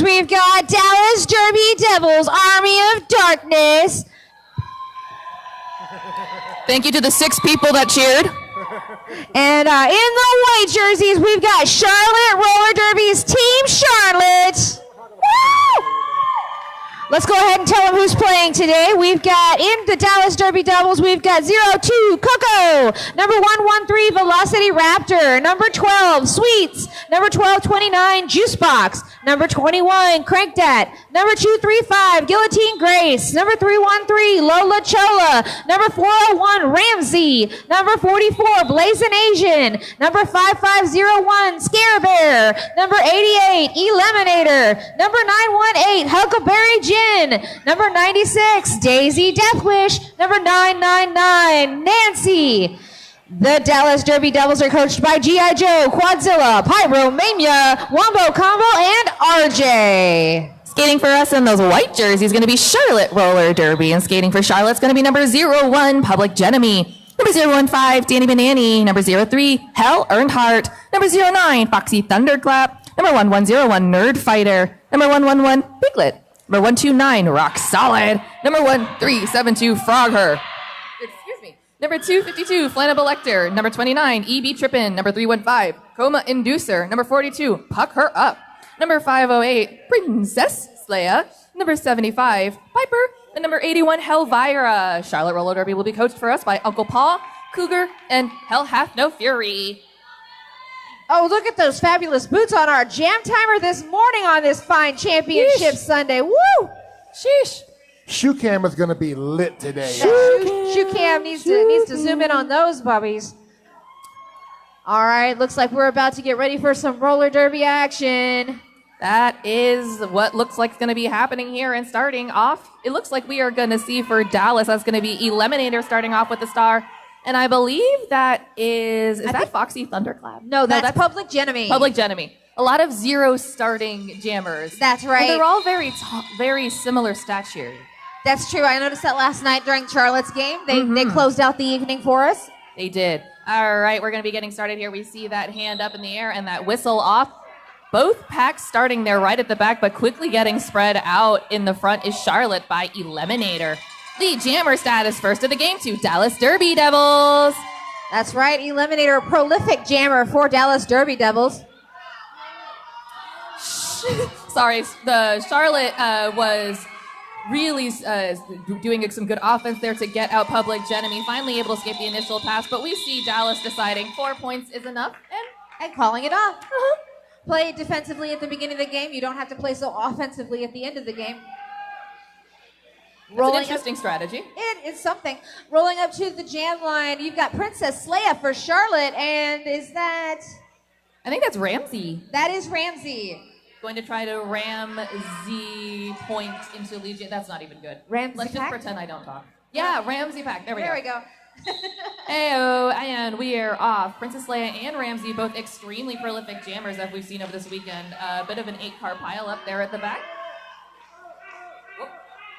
jerseys, we've got Dallas Derby Devils, Army of Darkness. Thank you to the 6 people that cheered. And in the white jerseys, we've got Charlotte Roller Derby's Team Charlotte. Woo! Let's go ahead and tell them who's playing today. We've got, in the Dallas Derby Devils, we've got 02 Coco, number 113 Velocity Raptor, number 12 Sweets, number 1229 Juicebox, number 21 Crank Dat, number 235 Guillotine Grace, number 313 Lola Chola, number 401 Ramsey, number 44 Blazing Asian, number 5501 Scare Bear, number 88 Eliminator, number 918 Huckleberry Jim, number 96, Daisy Deathwish, number 999, Nancy. The Dallas Derby Devils are coached by G.I. Joe, Quadzilla, Pyromania, Wombo Combo, and RJ. Skating for us in those white jerseys is going to be Charlotte Roller Derby, and skating for Charlotte's going to be number 01, Public Enemy, number 015, Danny Banani, number 03, Hell Earned Heart, number 09, Foxy Thunderclap, number 1101, Nerd Fighter, number 111, Piglet, number 129, Rock Solid, number 1372, Frog Her. Excuse me. Number 252, Flannable Lecter, number 29, EB Trippin', number 315, Coma Inducer, number 42, Puck Her Up, number 508, Princess Leia, number 75, Piper, and number 81, Helvira. Charlotte Roller Derby will be coached for us by Uncle Paul, Cougar, and Hell Hath No Fury. Oh, look at those fabulous boots on our jam timer this morning on this fine championship Sunday. Woo! Sheesh. Shoe cam is going to be lit today. Shoe cam needs to zoom in on those bubbies. All right, looks like we're about to get ready for some roller derby action. That is what looks like is going to be happening here, and starting off, it looks like we are going to see for Dallas, that's going to be Eliminator starting off with the star. And I believe that is that Foxy Thunderclap? No, that's Public Enemy. Public Enemy. A lot of 0 starting jammers. That's right. And they're all very similar stature. That's true. I noticed that last night during Charlotte's game. They closed out the evening for us. They did. All right, we're going to be getting started here. We see that hand up in the air and that whistle off. Both packs starting there right at the back, but quickly getting spread out in the front is Charlotte by Eliminator. The jammer status first of the game to Dallas Derby Devils. That's right, Eliminator, a prolific jammer for Dallas Derby Devils. Sorry, the Charlotte was really doing some good offense there to get out Public Enemy, finally able to escape the initial pass, but we see Dallas deciding 4 points is enough and calling it off. Play defensively at the beginning of the game. You don't have to play so offensively at the end of the game. It's an interesting strategy. It is something. Rolling up to the jam line, you've got Princess Leia for Charlotte, and is that... I think that's Ramsey. That is Ramsey. Going to try to ram Z point into Legion. That's not even good. Ramsey Let's pack? just pretend I don't talk. Yeah, Ramsey pack. There we There we go. Heyo, and we are off. Princess Leia and Ramsey, both extremely prolific jammers that we've seen over this weekend. A bit of an 8-car pile up there at the back.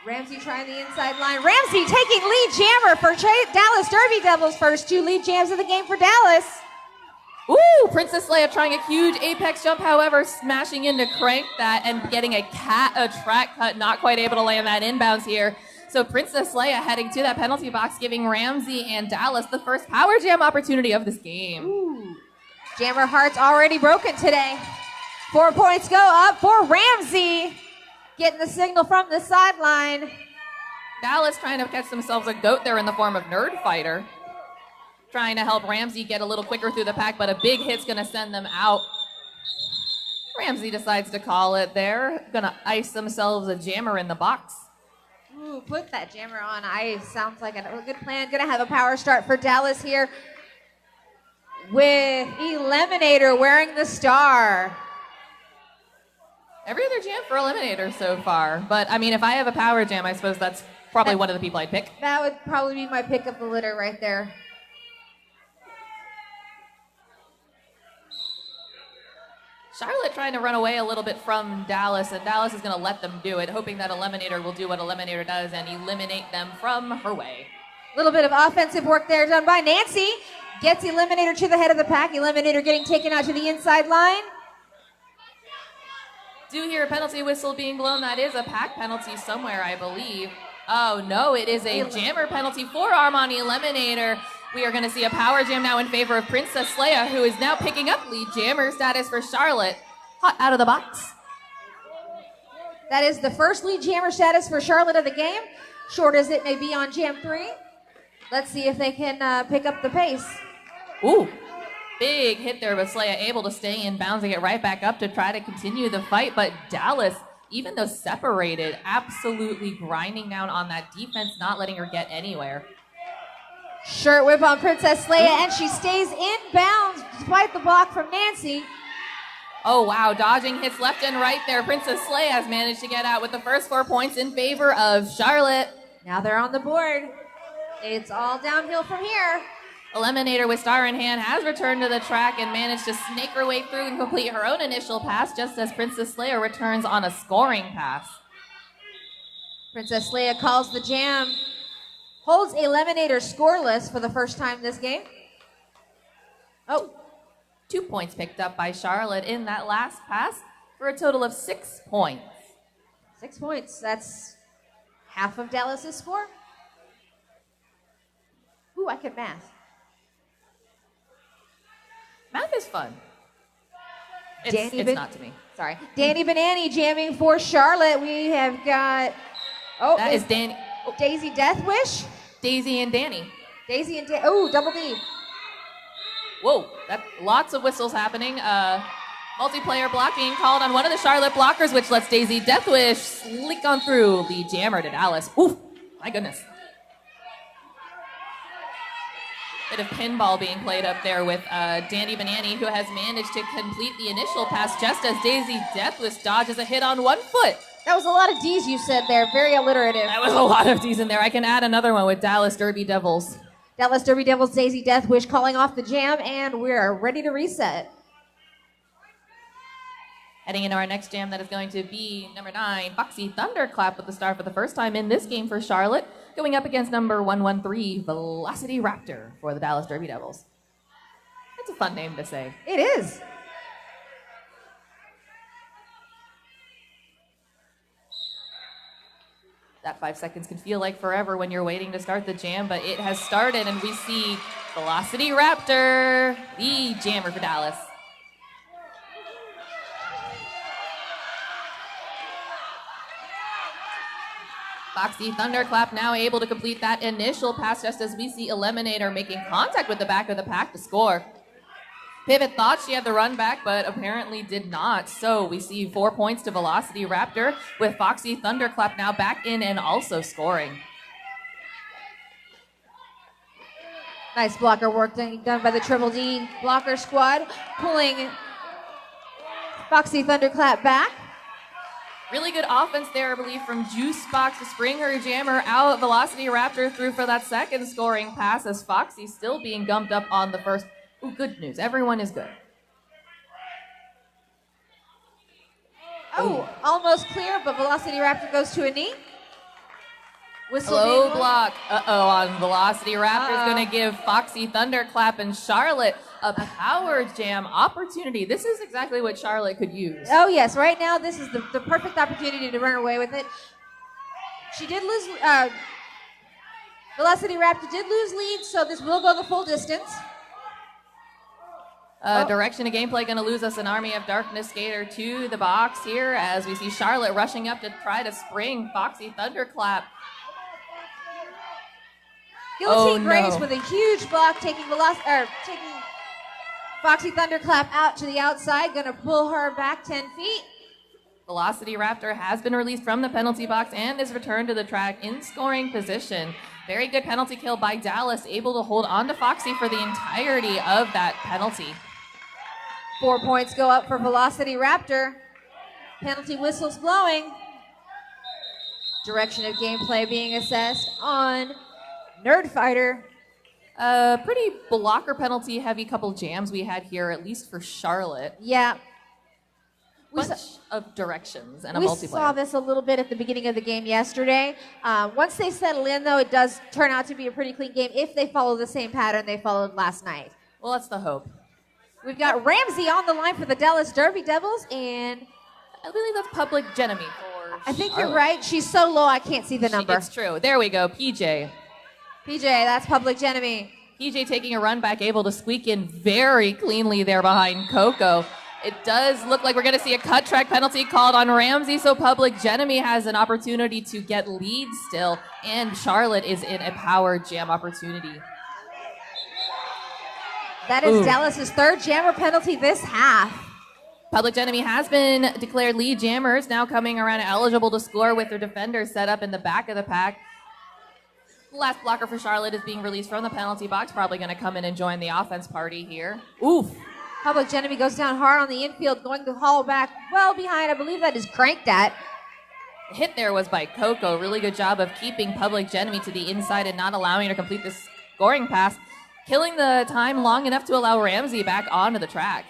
Ramsey trying the inside line. Ramsey taking lead jammer for Dallas Derby Devils. First 2 lead jams of the game for Dallas. Ooh, Princess Leia trying a huge apex jump, however, smashing into Crank that and getting a track cut, not quite able to land that inbounds here. So Princess Leia heading to that penalty box, giving Ramsey and Dallas the first power jam opportunity of this game. Ooh. Jammer heart's already broken today. 4 points go up for Ramsey. Getting the signal from the sideline. Dallas trying to catch themselves a goat there in the form of Nerd Fighter. Trying to help Ramsey get a little quicker through the pack, but a big hit's going to send them out. Ramsey decides to call it there. Going to ice themselves a jammer in the box. Ooh, put that jammer on ice. Sounds like a good plan. Going to have a power start for Dallas here with Eliminator wearing the star. Every other jam for Eliminator so far. But, I mean, if I have a power jam, I suppose that's probably one of the people I'd pick. That would probably be my pick of the litter right there. Charlotte trying to run away a little bit from Dallas, and Dallas is going to let them do it, hoping that Eliminator will do what Eliminator does and eliminate them from her way. A little bit of offensive work there done by Nancy. Gets Eliminator to the head of the pack. Eliminator getting taken out to the inside line. Do hear a penalty whistle being blown. That is a pack penalty somewhere, I believe. Oh, no, it is a jammer penalty for Armani Eliminator. We are going to see a power jam now in favor of Princess Leia, who is now picking up lead jammer status for Charlotte. Hot out of the box. That is the first lead jammer status for Charlotte of the game. Short as it may be on Jam 3. Let's see if they can pick up the pace. Ooh, big hit there, but Leia able to stay in, bouncing it right back up to try to continue the fight. But Dallas, even though separated, absolutely grinding down on that defense, not letting her get anywhere. Shirt whip on Princess Leia, and she stays in bounds despite the block from Nancy. Oh, wow, dodging hits left and right there. Princess Leia has managed to get out with the first 4 points in favor of Charlotte. Now they're on the board. It's all downhill from here. Eliminator with star in hand has returned to the track and managed to snake her way through and complete her own initial pass just as Princess Leia returns on a scoring pass. Princess Leia calls the jam. Holds Eliminator scoreless for the first time this game. Oh. 2 points picked up by Charlotte in that last pass for a total of 6 points. 6 points. That's half of Dallas's score. Ooh, I can math. Math is fun. It's not to me. Sorry. Danny Banani jamming for Charlotte. We have got... Oh, that is Danny. Oh. Daisy Deathwish. Daisy and Danny. Daisy and Danny. Oh, double D. Whoa, lots of whistles happening. Multiplayer block being called on one of the Charlotte blockers, which lets Daisy Deathwish sneak on through the jammer to Dallas. Oof, my goodness. Bit of pinball being played up there with Danny Banani, who has managed to complete the initial pass just as Daisy Deathwish dodges a hit on 1 foot. That was a lot of D's you said there. Very alliterative. That was a lot of D's in there. I can add another one with Dallas Derby Devils. Dallas Derby Devils, Daisy Deathwish calling off the jam, and we're ready to reset. Heading into our next jam, that is going to be number 9, Foxy Thunderclap with the star for the first time in this game for Charlotte, going up against number 113, Velocity Raptor for the Dallas Derby Devils. That's a fun name to say. It is. That 5 seconds can feel like forever when you're waiting to start the jam, but it has started, and we see Velocity Raptor, the jammer for Dallas. Foxy Thunderclap now able to complete that initial pass just as we see Eliminator making contact with the back of the pack to score. Pivot thought she had the run back, but apparently did not. So we see 4 points to Velocity Raptor with Foxy Thunderclap now back in and also scoring. Nice blocker work done by the Triple D blocker squad, pulling Foxy Thunderclap back. Really good offense there, I believe, from Juicebox to spring her jammer out. Velocity Raptor through for that second scoring pass as Foxy still being gumped up on the first. Ooh, good news. Everyone is good. Oh, almost clear, but Velocity Raptor goes to a knee. Whistle Low being block. On Velocity Raptor is going to give Foxy Thunderclap and Charlotte a power jam opportunity. This is exactly what Charlotte could use. Oh, yes. Right now, this is the perfect opportunity to run away with it. She did lose... Velocity Raptor did lose lead, so this will go the full distance. Direction of gameplay going to lose us an Army of Darkness skater to the box here as we see Charlotte rushing up to try to spring Foxy Thunderclap. Guillotine Grace with a huge block taking Foxy Thunderclap out to the outside, going to pull her back 10 feet. Velocity Raptor has been released from the penalty box and is returned to the track in scoring position. Very good penalty kill by Dallas, able to hold on to Foxy for the entirety of that penalty. 4 points go up for Velocity Raptor. Penalty whistles blowing. Direction of gameplay being assessed on Nerd Fighter. Pretty blocker penalty heavy couple jams we had here, at least for Charlotte. Yeah. Bunch of directions and a multiplayer. We saw this a little bit at the beginning of the game yesterday. Once they settle in, though, it does turn out to be a pretty clean game if they follow the same pattern they followed last night. Well, that's the hope. We've got Ramsey on the line for the Dallas Derby Devils, and I believe that's Public Enemy. I think you're right. She's so low I can't see the number. It's true. There we go. PJ. PJ, that's Public Enemy. PJ taking a run back, able to squeak in very cleanly there behind Coco. It does look like we're going to see a cut track penalty called on Ramsey, so Public Enemy has an opportunity to get lead still, and Charlotte is in a power jam opportunity. That is Dallas's third jammer penalty this half. Public Enemy has been declared lead jammers, now coming around eligible to score with their defenders set up in the back of the pack. Last blocker for Charlotte is being released from the penalty box, probably going to come in and join the offense party here. Oof. Public Enemy goes down hard on the infield, going to haul back well behind. I believe that is Cranked At. The hit there was by Coco. Really good job of keeping Public Enemy to the inside and not allowing her to complete this scoring pass, killing the time long enough to allow Ramsey back onto the track.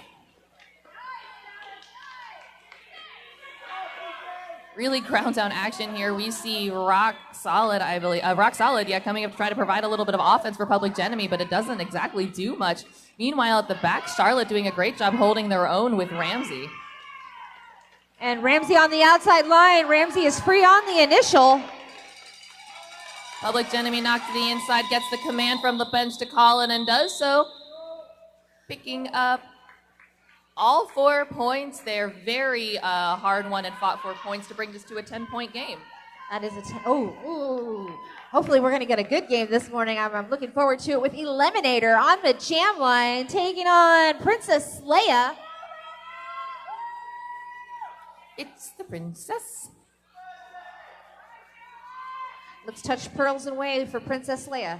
Really ground down action here. We see Rock Solid, I believe. Rock Solid, coming up to try to provide a little bit of offense for Public Enemy, but it doesn't exactly do much. Meanwhile, at the back, Charlotte doing a great job holding their own with Ramsey. And Ramsey on the outside line. Ramsey is free on the initial. Public Enemy knocked to the inside, gets the command from the bench to call in, and does so. Picking up all 4 points. They're very hard won and fought 4 points to bring this to a 10-point game. That is a 10. Ooh. Hopefully we're going to get a good game this morning. I'm looking forward to it with Eliminator on the jam line, taking on Princess Leia. It's the princess. Let's touch pearls and wave for Princess Leia.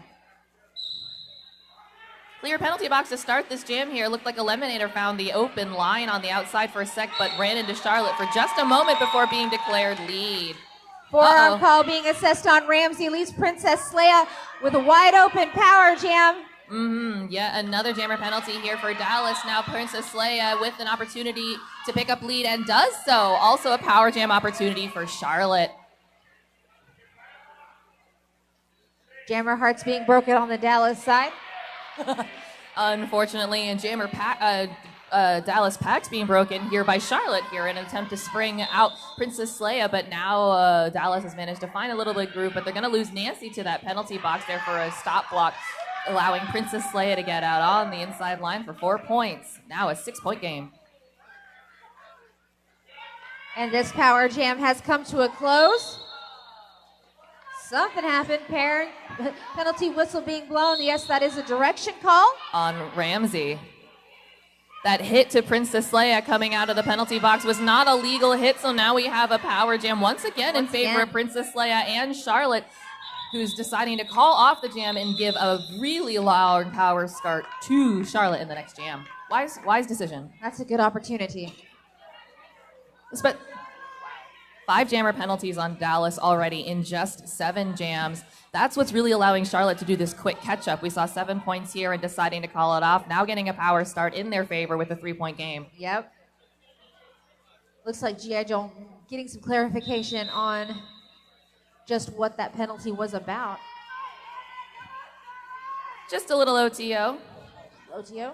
Clear penalty box to start this jam here. Looked like Eliminator found the open line on the outside for a sec, but ran into Charlotte for just a moment before being declared lead. Forearm call being assessed on Ramsey, leaves Princess Leia with a wide open power jam. Yet another jammer penalty here for Dallas. Now Princess Leia with an opportunity to pick up lead and does so. Also a power jam opportunity for Charlotte. Jammer hearts being broken on the Dallas side. Unfortunately, and jammer Dallas packs being broken here by Charlotte here in an attempt to spring out Princess Leia, but now Dallas has managed to find a little bit of group, but they're going to lose Nancy to that penalty box there for a stop block, allowing Princess Leia to get out on the inside line for 4 points. Now a 6-point game. And this power jam has come to a close. Something happened. Penalty whistle being blown. Yes, that is a direction call on Ramsey. That hit to Princess Leia coming out of the penalty box was not a legal hit, so now we have a power jam once again in favor of Princess Leia and Charlotte, who's deciding to call off the jam and give a really loud power start to Charlotte in the next jam. Wise decision. That's a good opportunity. But 5 jammer penalties on Dallas already in just 7 jams. That's what's really allowing Charlotte to do this quick catch-up. We saw 7 points here and deciding to call it off. Now getting a power start in their favor with a 3-point game. Yep. Looks like G.I. Joe getting some clarification on just what that penalty was about. Just a little OTO. OTO? You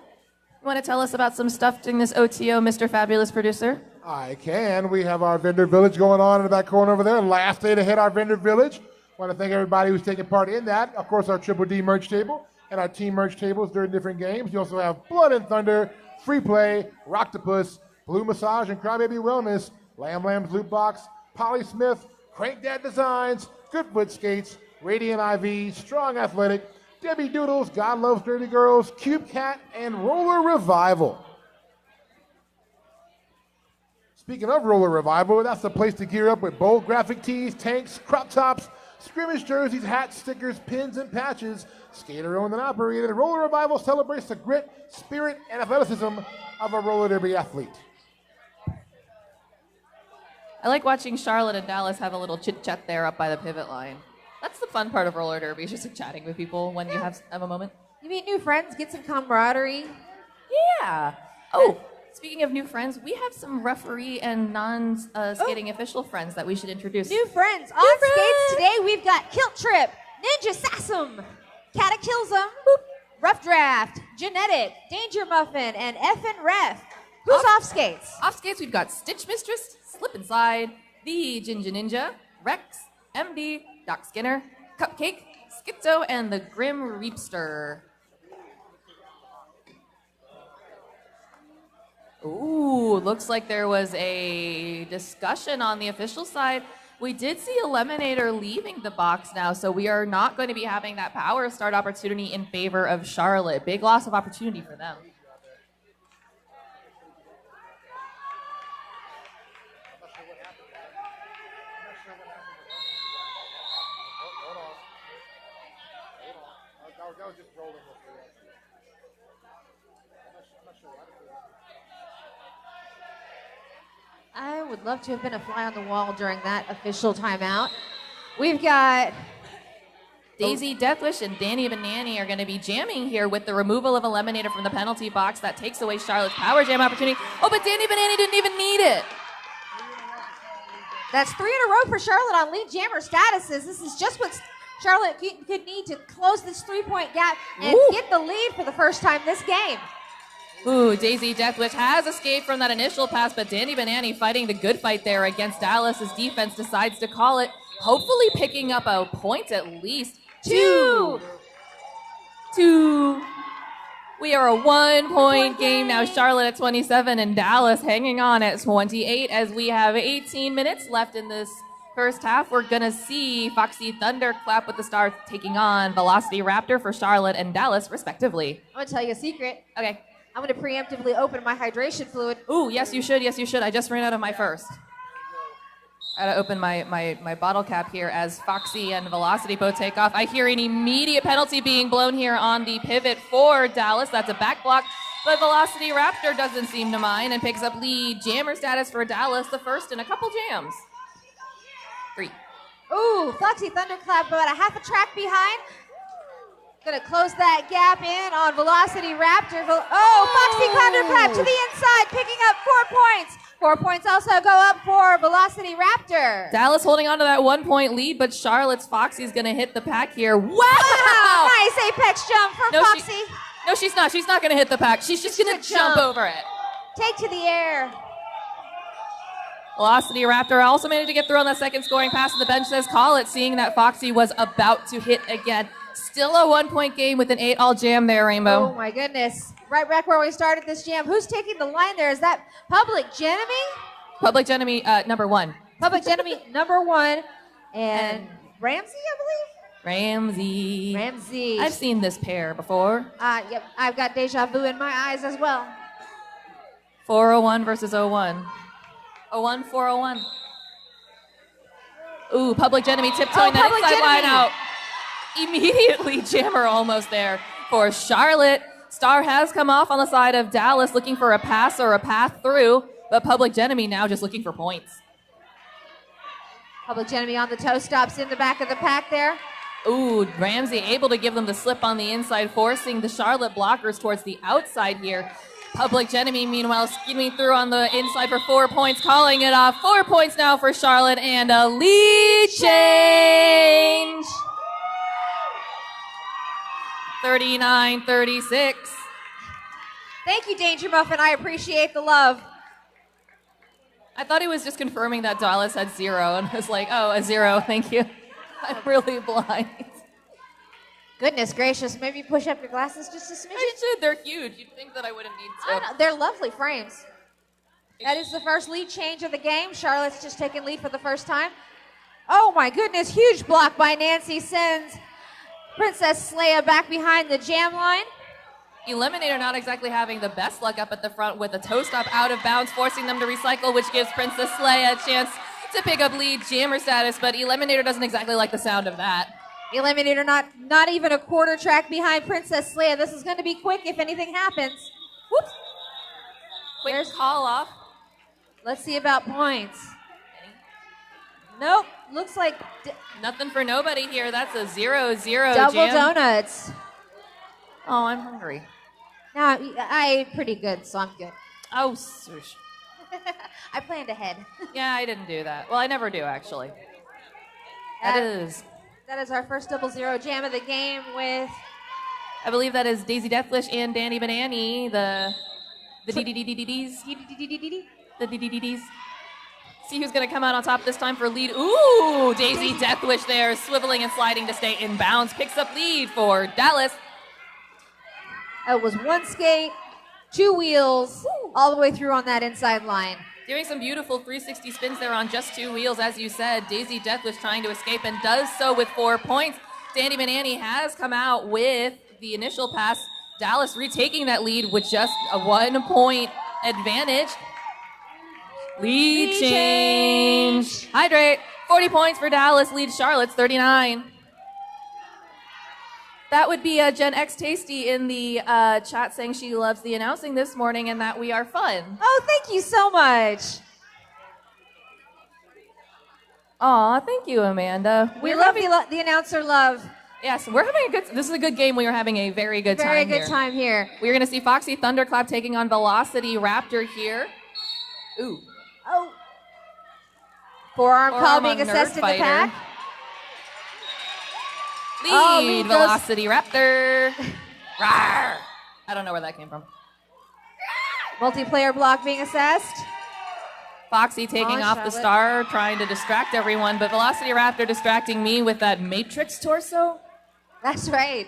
want to tell us about some stuff during this OTO, Mr. Fabulous Producer? I can. We have our vendor village going on in the back corner over there. Last day to hit our vendor village. Want to thank everybody who's taking part in that. Of course, our Triple D merch table and our team merch tables during different games. You also have Blood and Thunder, Free Play, Rocktopus, Blue Massage and Crybaby Wellness, Lamb Lamb's Loot Box, Polly Smith, Crank Dad Designs, Goodfoot Skates, Radiant IV, Strong Athletic, Debbie Doodles, God Loves Dirty Girls, Cube Cat, and Roller Revival. Speaking of Roller Revival, that's the place to gear up with bold graphic tees, tanks, crop tops, scrimmage jerseys, hats, stickers, pins, and patches. Skater-owned and operated, Roller Revival celebrates the grit, spirit, and athleticism of a roller derby athlete. I like watching Charlotte and Dallas have a little chit-chat there up by the pivot line. That's the fun part of roller derby, is just like chatting with people when you have a moment. You meet new friends, get some camaraderie. Yeah. Oh, speaking of new friends, we have some referee and non-skating official friends that we should introduce. New friends. On skates today, we've got Kilt Trip, Ninja Sassum, Cataclysm, Rough Draft, Genetic, Danger Muffin, and F and Ref. Who's off skates? Off skates, we've got Stitch Mistress, Slip and Slide, the Ginger Ninja, Rex, MD, Doc Skinner, Cupcake, Schizo, and the Grim Reapster. Ooh, looks like there was a discussion on the official side. We did see Eliminator leaving the box now, so we are not going to be having that power start opportunity in favor of Charlotte. Big loss of opportunity for them. That was just rolling. I would love to have been a fly on the wall during that official timeout. We've got Daisy Deathwish and Danny Banani are going to be jamming here with the removal of Eliminator from the penalty box. That takes away Charlotte's power jam opportunity. Oh, but Danny Banani didn't even need it. That's 3 in a row for Charlotte on lead jammer statuses. This is just what Charlotte could need to close this 3-point gap and get the lead for the first time this game. Ooh, Daisy Deathwish has escaped from that initial pass, but Danny Banani fighting the good fight there against Dallas's defense decides to call it, hopefully picking up a point at least. Two. We are a 1-point game now. Charlotte at 27 and Dallas hanging on at 28 as we have 18 minutes left in this first half. We're going to see Foxy Thunderclap with the Stars taking on Velocity Raptor for Charlotte and Dallas, respectively. I'm going to tell you a secret. Okay. I'm going to preemptively open my hydration fluid. Ooh, yes, you should. Yes, you should. I just ran out of my first. I gotta open my bottle cap here as Foxy and Velocity both take off. I hear an immediate penalty being blown here on the pivot for Dallas. That's a back block, but Velocity Raptor doesn't seem to mind and picks up lead jammer status for Dallas, the first in a couple jams. 3. Ooh, Foxy Thunderclap about a half a track behind. Gonna close that gap in on Velocity Raptor. Foxy Thunderclap to the inside, picking up 4 points. 4 points also go up for Velocity Raptor. Dallas holding on to that 1-point lead, but Charlotte's Foxy is gonna hit the pack here. Wow! Nice apex jump from Foxy. She's not. She's not gonna hit the pack. She's just gonna jump over it. Take to the air. Velocity Raptor also managed to get through on that second scoring pass, and the bench says call it, seeing that Foxy was about to hit again. Still a 1-point game with an 8-all jam there, Rainbow. Oh my goodness. Right back where we started this jam. Who's taking the line there? Is that Public Enemy? Public Enemy number 1. Public Enemy number 1. And Ramsey, I believe? Ramsey. I've seen this pair before. Yep. I've got deja vu in my eyes as well. 401 versus 01. 01, 401. Ooh, Public Enemy tiptoeing that inside line out. Immediately jammer almost there for Charlotte. Star has come off on the side of Dallas looking for a pass or a path through, but Public Enemy now just looking for points. Public Enemy on the toe stops in the back of the pack there. Ooh, Ramsey able to give them the slip on the inside, forcing the Charlotte blockers towards the outside here. Public Enemy, meanwhile, skimming through on the inside for 4 points, calling it off. 4 points now for Charlotte and a lead change. 39-36. Thank you, Danger Muffin. I appreciate the love. I thought he was just confirming that Dallas had 0, and I was like, oh, a 0, thank you. I'm really blind. Goodness gracious, maybe push up your glasses just a smidgen? I should, they're huge. You'd think that I wouldn't need to. I know, they're lovely frames. That is the first lead change of the game. Charlotte's just taken lead for the first time. Oh my goodness, huge block by Nancy sends Princess Leia back behind the jam line. Eliminator not exactly having the best luck up at the front with a toe stop out of bounds, forcing them to recycle, which gives Princess Leia a chance to pick up lead jammer status, but Eliminator doesn't exactly like the sound of that. Eliminator not even a quarter track behind Princess Leia. This is going to be quick if anything happens. Whoops. Quick call off. Let's see about points. Nope. Looks like nothing for nobody here. That's a 0-0 double jam. donuts. Oh, I'm hungry. Now, I ate pretty good, so I'm good. Oh, swoosh. I planned ahead. Yeah, I didn't do that. Well, I never do, actually. That is our first 0-0 jam of the game with... I believe that is Daisy Deathwish and Danny Banani, the DDDDDs. The DDDDs. See who's going to come out on top this time for lead. Ooh, Daisy Deathwish there, swiveling and sliding to stay in bounds. Picks up lead for Dallas. It was one skate, 2 wheels, all the way through on that inside line. Doing some beautiful 360 spins there on just 2 wheels, as you said. Daisy Deathwish trying to escape and does so with 4 points. Danny Manani has come out with the initial pass. Dallas retaking that lead with just a 1-point advantage. Lead change. Hydrate. 40 points for Dallas. Leads Charlotte's 39. That would be Gen X Tasty in the chat saying she loves the announcing this morning and that we are fun. Oh, thank you so much. Aw, thank you, Amanda. We love the announcer love. Yes, we're having a good. This is a good game. We are having a very good time here. Very good time here. We're going to see Foxy Thunderclap taking on Velocity Raptor here. Ooh. Oh. Forearm call being assessed in the pack. Lead Velocity Raptor. Rawr. I don't know where that came from. Multiplayer block being assessed. Foxy taking off the star, trying to distract everyone, but Velocity Raptor distracting me with that Matrix torso. That's right.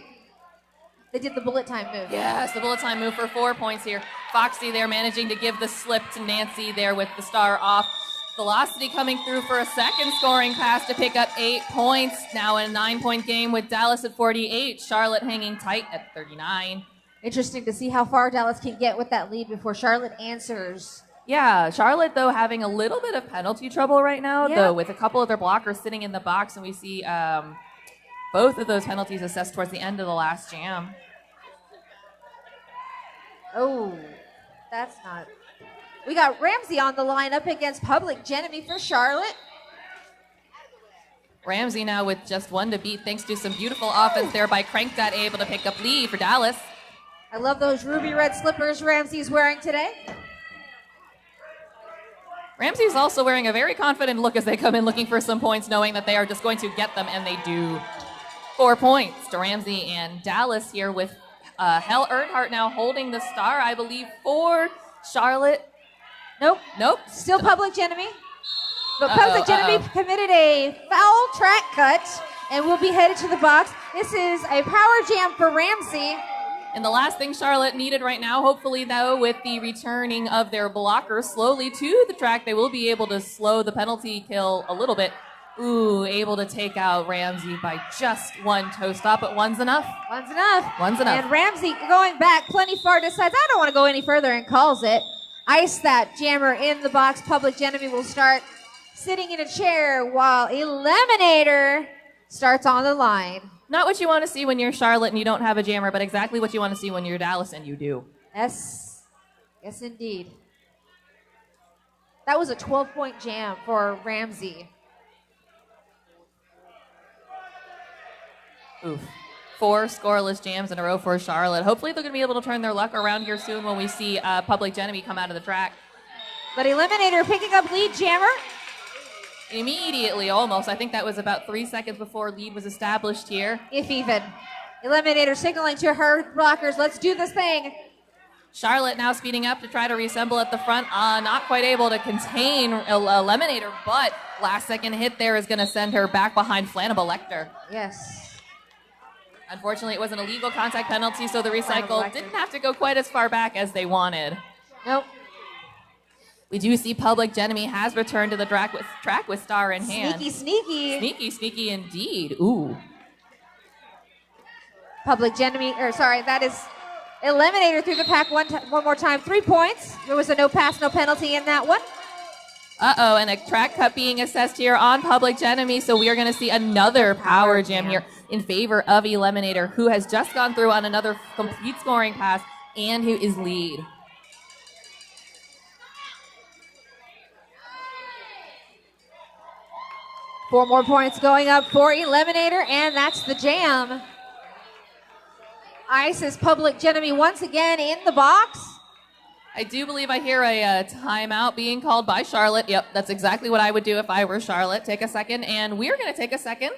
They did the bullet time move. Yes, the bullet time move for 4 points here. Foxy there managing to give the slip to Nancy there with the star off. Velocity coming through for a second scoring pass to pick up 8 points. Now in a 9-point game with Dallas at 48. Charlotte hanging tight at 39. Interesting to see how far Dallas can get with that lead before Charlotte answers. Yeah, Charlotte, though, having a little bit of penalty trouble right now, though, with a couple of their blockers sitting in the box, and we see both of those penalties assessed towards the end of the last jam. Oh, that's not... We got Ramsey on the line up against Public Enemy for Charlotte. Ramsey now with just 1 to beat, thanks to some beautiful offense there by Crank Dad, able to pick up lead for Dallas. I love those ruby red slippers Ramsey's wearing today. Ramsey's also wearing a very confident look as they come in looking for some points, knowing that they are just going to get them, and they do. 4 points to Ramsey and Dallas here with Hell Earnhardt now holding the star, I believe, for Charlotte. Nope. Still Public Enemy. But Public Enemy committed a foul track cut and will be headed to the box. This is a power jam for Ramsey. And the last thing Charlotte needed right now, hopefully, though, with the returning of their blockers slowly to the track, they will be able to slow the penalty kill a little bit. Ooh, able to take out Ramsey by just 1 toe stop, but one's enough. One's enough. One's enough. And Ramsey going back plenty far decides, I don't want to go any further, and calls it. Ice that jammer in the box. Public Enemy will start sitting in a chair while Eliminator starts on the line. Not what you want to see when you're Charlotte and you don't have a jammer, but exactly what you want to see when you're Dallas and you do. Yes. Yes, indeed. That was a 12-point jam for Ramsey. Oof. 4 scoreless jams in a row for Charlotte. Hopefully they're going to be able to turn their luck around here soon when we see Public Enemy come out of the track. But Eliminator picking up lead jammer. Immediately, almost. I think that was about 3 seconds before lead was established here. If even. Eliminator signaling to her blockers, let's do this thing. Charlotte now speeding up to try to reassemble at the front. Not quite able to contain Eliminator, but last second hit there is going to send her back behind Flammable Lecter. Yes. Unfortunately, it was an illegal contact penalty, so the recycle didn't have to go quite as far back as they wanted. Nope. We do see Public Enemy has returned to the track with star in hand. Sneaky Indeed. Ooh. Public Enemy, that is Eliminator through the pack one more time. 3 points. There was a no pass, no penalty in that one. Uh-oh, and a track cut being assessed here on Public Enemy, so we are going to see another power jam here in favor of Eliminator, who has just gone through on another complete scoring pass and who is lead. Four more points going up for Eliminator, and that's the jam. Ice is Public Enemy once again in the box. I do believe I hear a timeout being called by Charlotte. Yep, that's exactly what I would do if I were Charlotte. Take a second, and we're going to take a second.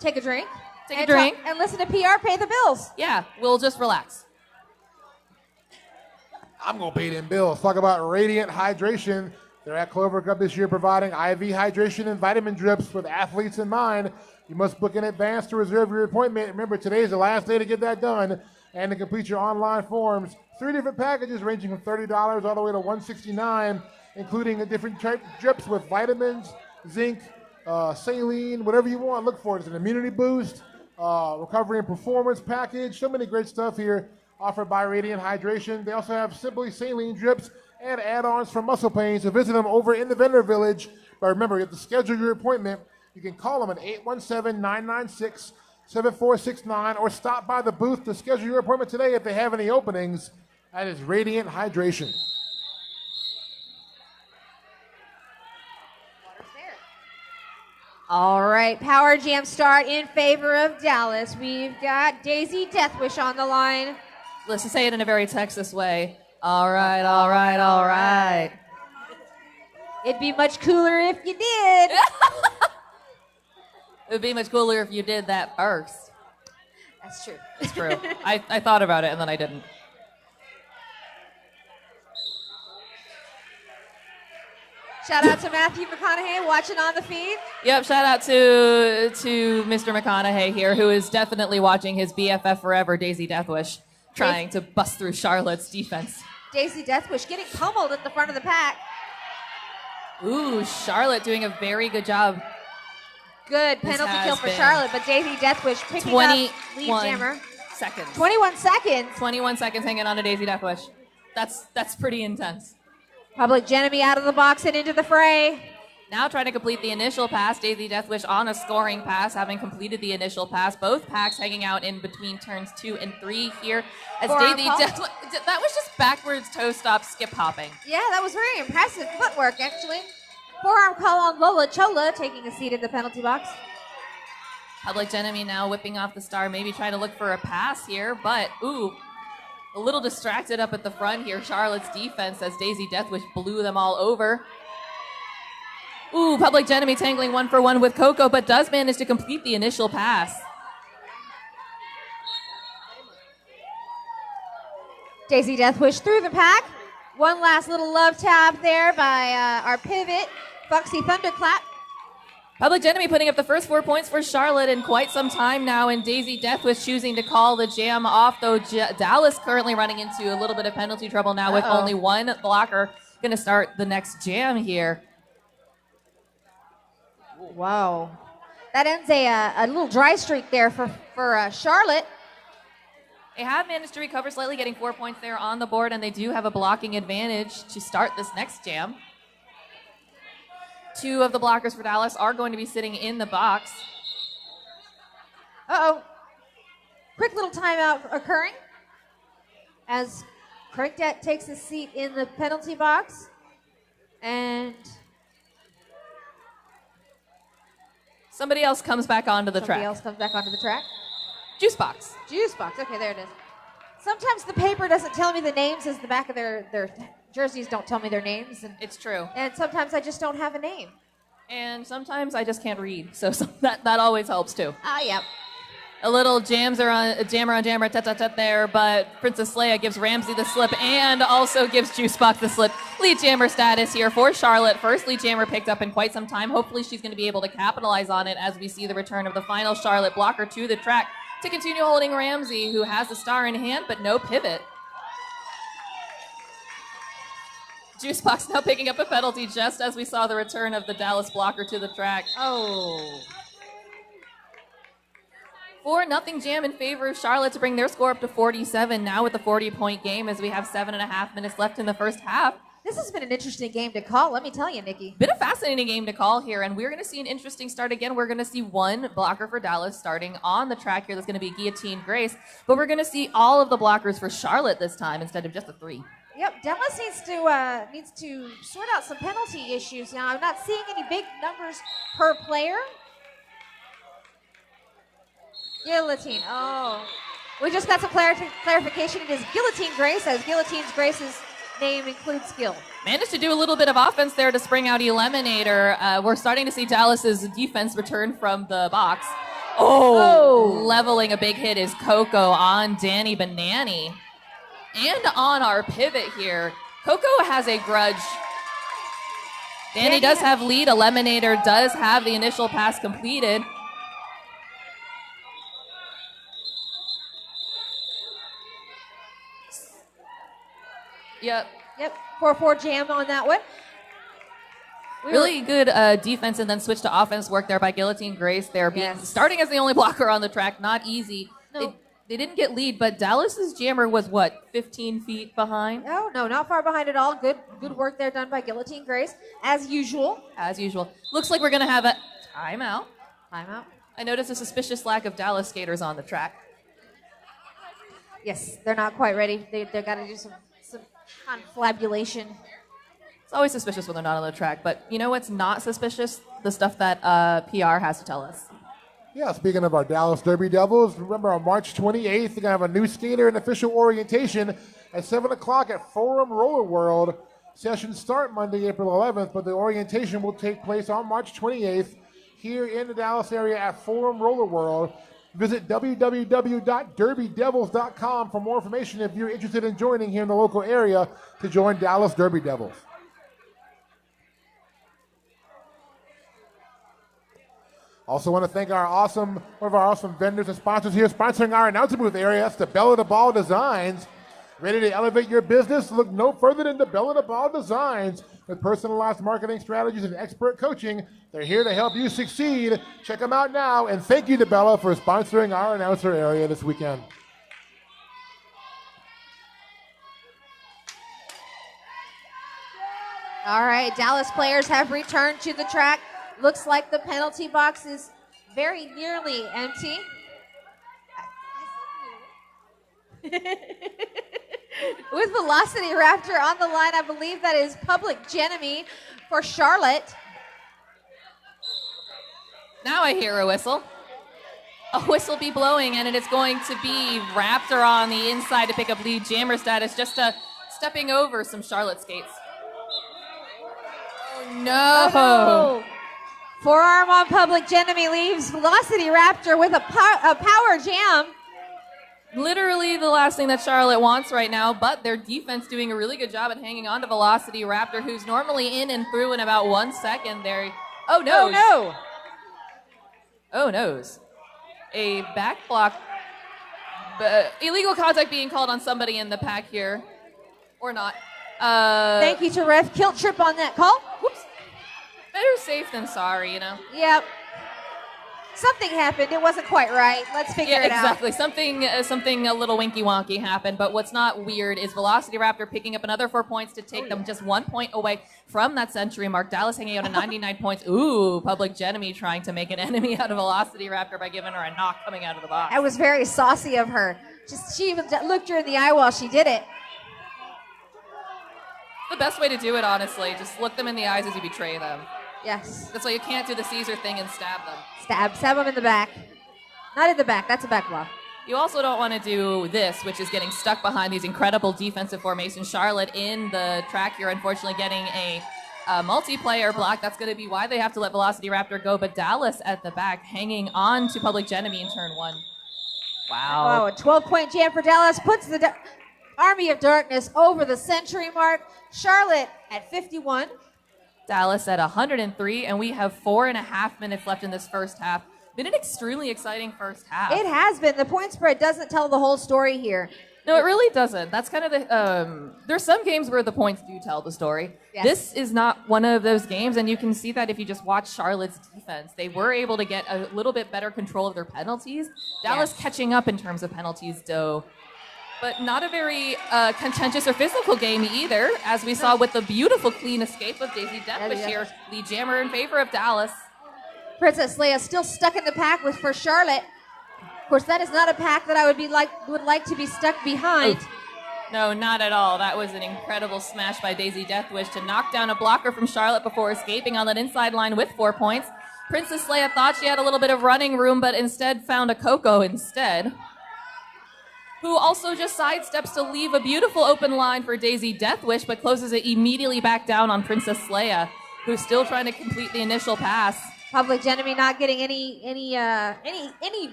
Take a drink. Take a drink. And listen to PR pay the bills. Yeah, we'll just relax. I'm going to pay them bills. Talk about radiant hydration They're at Clover Cup this year providing IV hydration and vitamin drips with athletes in mind. You must book in advance to reserve your appointment. Remember, today is the last day to get that done and to complete your online forms. 3 different packages ranging from $30 all the way to $169, including a different type drips with vitamins, zinc, saline, whatever you want. Look for it. It's an immunity boost, recovery and performance package. So many great stuff here offered by Radiant Hydration. They also have Simply Saline drips and add-ons for muscle pain. So visit them over in the vendor village. But remember, you have to schedule your appointment. You can call them at 817-996-7469 or stop by the booth to schedule your appointment today if they have any openings. That is Radiant Hydration. All right, Power Jam start in favor of Dallas. We've got Daisy Deathwish on the line. Let's just say it in a very Texas way. All right, all right, all right. It'd be much cooler if you did. It would be much cooler if you did that first. That's true. It's true. I thought about it and then I didn't. Shout out to Matthew McConaughey watching on the feed. Yep, shout out to Mr. McConaughey here, who is definitely watching his BFF forever, Daisy Deathwish, trying to bust through Charlotte's defense. Daisy Deathwish getting pummeled at the front of the pack. Ooh, Charlotte doing a very good job. Good penalty kill for Charlotte, but Daisy Deathwish picking up lead jammer. 21 seconds. 21 seconds hanging on to Daisy Deathwish. That's pretty intense. Public Enemy out of the box and into the fray. Now trying to complete the initial pass. Daisy Deathwish on a scoring pass, having completed the initial pass. Both packs hanging out in between turns 2 and 3 here. As Daisy Deathwish, that was just backwards toe stop skip hopping. Yeah, that was very impressive footwork, actually. Forearm call on Lola Chola, taking a seat in the penalty box. Public Enemy now whipping off the star, maybe trying to look for a pass here, but ooh, a little distracted up at the front here. Charlotte's defense as Daisy Deathwish blew them all over. Ooh, Public Enemy tangling 1-for-1 with Coco, but does manage to complete the initial pass. Daisy Deathwish through the pack. One last little love tap there by our pivot, Foxy Thunderclap. Public Enemy putting up the first 4 points for Charlotte in quite some time now, and Daisy Deathwish choosing to call the jam off, though Dallas currently running into a little bit of penalty trouble now with only one blocker. Going to start the next jam here. Wow. That ends a little dry streak there for Charlotte. They have managed to recover slightly, getting 4 points there on the board, and they do have a blocking advantage to start this next jam. 2 of the blockers for Dallas are going to be sitting in the box. Quick little timeout occurring as Crankdat takes a seat in the penalty box. And somebody else comes back onto the track. Somebody else comes back onto the track. Juice box. Juice box. Okay, there it is. Sometimes the paper doesn't tell me the names as the back of their jerseys don't tell me their names. And it's true. And sometimes I just don't have a name. And sometimes I just can't read. So that always helps too. Yep. A little jammer on jammer, tet there, but Princess Leia gives Ramsey the slip and also gives Juicebox the slip. Lead jammer status here for Charlotte. First lead jammer picked up in quite some time. Hopefully she's going to be able to capitalize on it as we see the return of the final Charlotte blocker to the track to continue holding Ramsey, who has the star in hand, but no pivot. Juicebox now picking up a penalty just as we saw the return of the Dallas blocker to the track. 4-0 jam in favor of Charlotte to bring their score up to 47 now with the 40-point game as we have 7.5 minutes left in the first half. This has been an interesting game to call, let me tell you, Nikki. Been a fascinating game to call here, and we're going to see an interesting start again. We're going to see one blocker for Dallas starting on the track here. That's going to be Guillotine Grace, but we're going to see all of the blockers for Charlotte this time instead of just the 3. Yep, Dallas needs to sort out some penalty issues now. I'm not seeing any big numbers per player. Guillotine. We just got some clarification. It is Guillotine Grace, as Guillotine Grace's name includes skill. Managed to do a little bit of offense there to spring out Eliminator. We're starting to see Dallas's defense return from the box. Leveling a big hit is Coco on Danny Banani. And on our pivot here, Coco has a grudge. Danny does have lead. Eliminator does have the initial pass completed. Yep. 4-4 jam on that one. Really good defense and then switch to offense work there by Guillotine Grace. They're starting as the only blocker on the track. Not easy. No. They didn't get lead, but Dallas's jammer was, 15 feet behind? No, not far behind at all. Good work there done by Guillotine Grace, as usual. As usual. Looks like we're going to have a timeout. Timeout. I noticed a suspicious lack of Dallas skaters on the track. Yes, they're not quite ready. They've got to do some confabulation. It's always suspicious when they're not on the track, but you know what's not suspicious? The stuff that PR has to tell us. Yeah, speaking of our Dallas Derby Devils, remember on March 28th, they're going to have a new skater and official orientation at 7 o'clock at Forum Roller World. Sessions start Monday, April 11th, but the orientation will take place on March 28th here in the Dallas area at Forum Roller World. Visit www.derbydevils.com for more information if you're interested in joining here in the local area to join Dallas Derby Devils. Also want to thank one of our awesome vendors and sponsors here sponsoring our announcer booth area. That's the Bell of the Ball Designs. Ready to elevate your business? Look no further than the Bell of the Ball Designs. With personalized marketing strategies and expert coaching, they're here to help you succeed. Check them out now, and thank you to Bella for sponsoring our announcer area this weekend. All right, Dallas players have returned to the track. Looks like the penalty box is very nearly empty. With Velocity Raptor on the line, I believe that is Public Enemy for Charlotte. Now I hear a whistle. A whistle be blowing, and it is going to be Raptor on the inside to pick up lead jammer status, just stepping over some Charlotte skates. Oh, no. Oh, no. Forearm on Public Enemy leaves Velocity Raptor with a power jam. Literally the last thing that Charlotte wants right now, but their defense doing a really good job at hanging on to Velocity Raptor, who's normally in and through in about 1 second there. Oh, no. Oh, no. Oh, noes. A back block. Illegal contact being called on somebody in the pack here. Or not. Thank you to Ref Kilt Trip on that call. Whoops. Better safe than sorry, you know? Yep. Something happened. It wasn't quite right. Let's figure it out. Exactly. Something a little winky wonky happened. But what's not weird is Velocity Raptor picking up another 4 points to take them just 1 point away from that century mark. Dallas hanging out at 99 points. Ooh, Public Enemy trying to make an enemy out of Velocity Raptor by giving her a knock coming out of the box. That was very saucy of her. She even looked her in the eye while she did it. The best way to do it, honestly. Just look them in the eyes as you betray them. Yes. That's why you can't do the Caesar thing and stab them. Stab them in the back. Not in the back. That's a back block. You also don't want to do this, which is getting stuck behind these incredible defensive formations. Charlotte in the track here, unfortunately getting a multiplayer block. That's going to be why they have to let Velocity Raptor go. But Dallas at the back hanging on to Public Enemy in turn one. Wow. Wow, a 12-point jam for Dallas puts the Army of Darkness over the century mark. Charlotte at 51. Dallas at 103, and we have 4.5 minutes left in this first half. Been an extremely exciting first half. It has been. The point spread doesn't tell the whole story here. No, it really doesn't. That's kind of the. There's some games where the points do tell the story. Yes. This is not one of those games, and you can see that if you just watch Charlotte's defense. They were able to get a little bit better control of their penalties. Dallas catching up in terms of penalties, though. But not a very contentious or physical game either, as we saw with the beautiful clean escape of Daisy Deathwish here. Lead jammer in favor of Dallas. Princess Leia still stuck in the pack for Charlotte. Of course, that is not a pack that I would like to be stuck behind. Oh. No, not at all. That was an incredible smash by Daisy Deathwish to knock down a blocker from Charlotte before escaping on that inside line with 4 points. Princess Leia thought she had a little bit of running room, but instead found a Coco instead, who also just sidesteps to leave a beautiful open line for Daisy Deathwish, but closes it immediately back down on Princess Leia, who's still trying to complete the initial pass. Public Enemy not getting any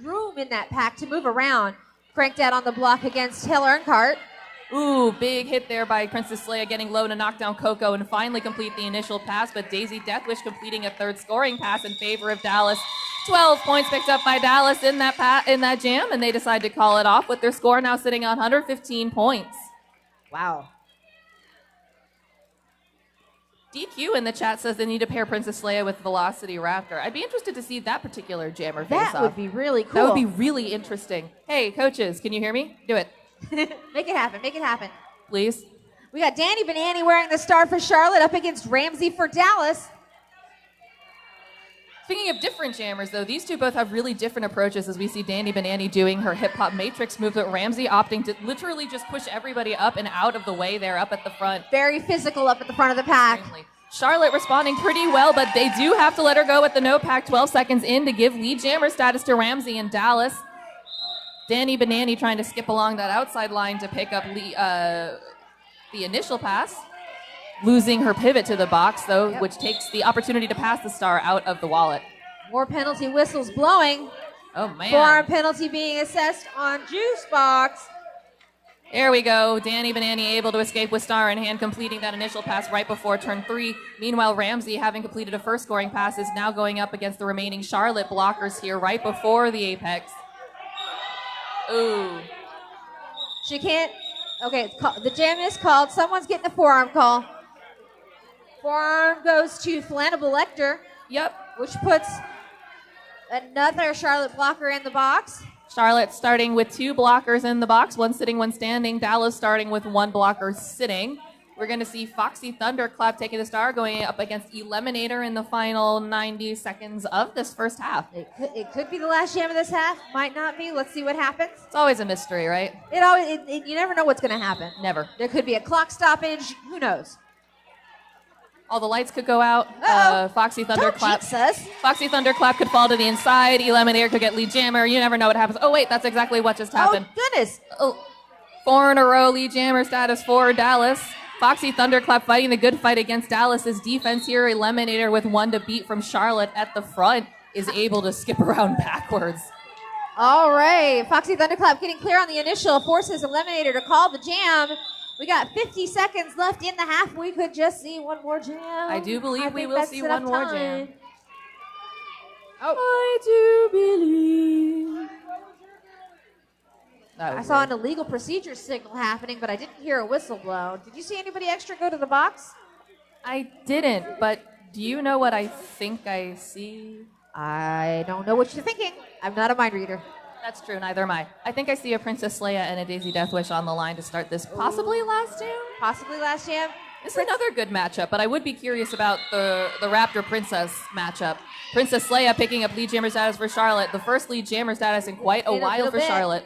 room in that pack to move around. Cranked out on the block against Hill Earnhardt. Ooh, big hit there by Princess Leia, getting low to knock down Coco and finally complete the initial pass, but Daisy Deathwish completing a third scoring pass in favor of Dallas. 12 points picked up by Dallas in that jam, and they decide to call it off with their score now sitting on 115 points. Wow. DQ in the chat says they need to pair Princess Leia with Velocity Raptor. I'd be interested to see that particular jammer face off. That would be really cool. That would be really interesting. Hey, coaches, can you hear me? Do it. Make it happen. Make it happen. Please. We got Danny Banani wearing the star for Charlotte up against Ramsey for Dallas. Speaking of different jammers, though, these two both have really different approaches as we see Danny Banani doing her hip-hop matrix move, but Ramsey opting to literally just push everybody up and out of the way there up at the front. Very physical up at the front of the pack. Charlotte responding pretty well, but they do have to let her go at the no pack 12 seconds in to give lead jammer status to Ramsey and Dallas. Danny Banani trying to skip along that outside line to pick up the initial pass. Losing her pivot to the box, though, which takes the opportunity to pass the star out of the wallet. More penalty whistles blowing. Oh, man. Forearm penalty being assessed on Juice Box. There we go. Danny Banani able to escape with star in hand, completing that initial pass right before turn 3. Meanwhile, Ramsey, having completed a first scoring pass, is now going up against the remaining Charlotte blockers here right before the apex. Ooh. She can't. Okay, the jam is called. Someone's getting a forearm call. Forearm goes to Flannable Lecter. Yep. Which puts another Charlotte blocker in the box. Charlotte starting with 2 blockers in the box, one sitting, one standing. Dallas starting with 1 blocker sitting. We're going to see Foxy Thunderclap taking the star, going up against Eliminator in the final 90 seconds of this first half. It could be the last jam of this half. Might not be. Let's see what happens. It's always a mystery, right? You never know what's going to happen. Never. There could be a clock stoppage. Who knows? All the lights could go out. Foxy Thunderclap. Foxy Thunderclap could fall to the inside. Eliminator could get lead jammer. You never know what happens. Oh, wait, that's exactly what just happened. Oh, goodness. 4 in a row lead jammer status for Dallas. Foxy Thunderclap fighting the good fight against Dallas's defense here. Eliminator with 1 to beat from Charlotte at the front is able to skip around backwards. All right. Foxy Thunderclap getting clear on the initial. Forces Eliminator to call the jam. We got 50 seconds left in the half. We could just see one more jam. I do believe we will see one more jam. Oh. I do believe. I saw an illegal procedure signal happening, but I didn't hear a whistle blow. Did you see anybody extra go to the box? I didn't, but do you know what I think I see? I don't know what you're thinking. I'm not a mind reader. That's true, neither am I. I think I see a Princess Leia and a Daisy Deathwish on the line to start this possibly last jam? Possibly last jam. This is another good matchup, but I would be curious about the Raptor Princess matchup. Princess Leia picking up lead jammer status for Charlotte. The first lead jammer status in quite a while for Charlotte.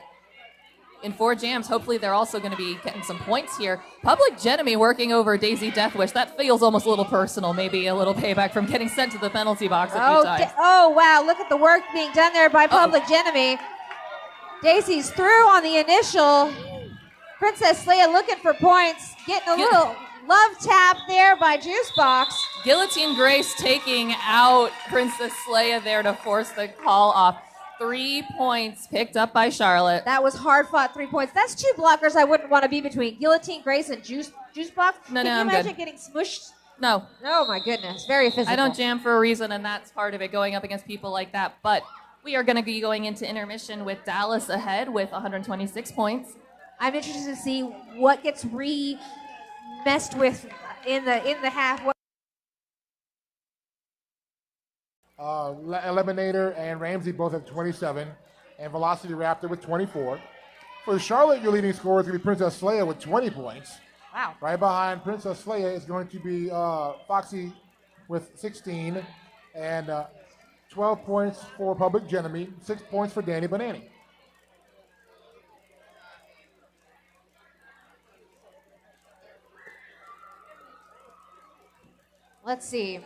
In 4 jams, hopefully they're also going to be getting some points here. Public Genemy working over Daisy Deathwish. That feels almost a little personal, maybe a little payback from getting sent to the penalty box a few times. Oh, wow, look at the work being done there by Public Genemy. Daisy's through on the initial. Princess Leia looking for points. Getting a little love tap there by Juicebox. Guillotine Grace taking out Princess Leia there to force the call off. 3 points picked up by Charlotte. That was hard fought 3 points. That's 2 blockers I wouldn't want to be between. Guillotine Grace and Juicebox. No, Can you I'm imagine good. getting smushed? No. Oh my goodness. Very physical. I don't jam for a reason, and that's part of it, going up against people like that. But we are going to be going into intermission with Dallas ahead with 126 points. I'm interested to see what gets messed with in the half. Eliminator and Ramsey both have 27, and Velocity Raptor with 24. For Charlotte, your leading scorer is going to be Princess Leia with 20 points. Wow. Right behind Princess Leia is going to be Foxy with 16, and 12 points for Public Genemy, 6 points for Danny Banani. Let's see.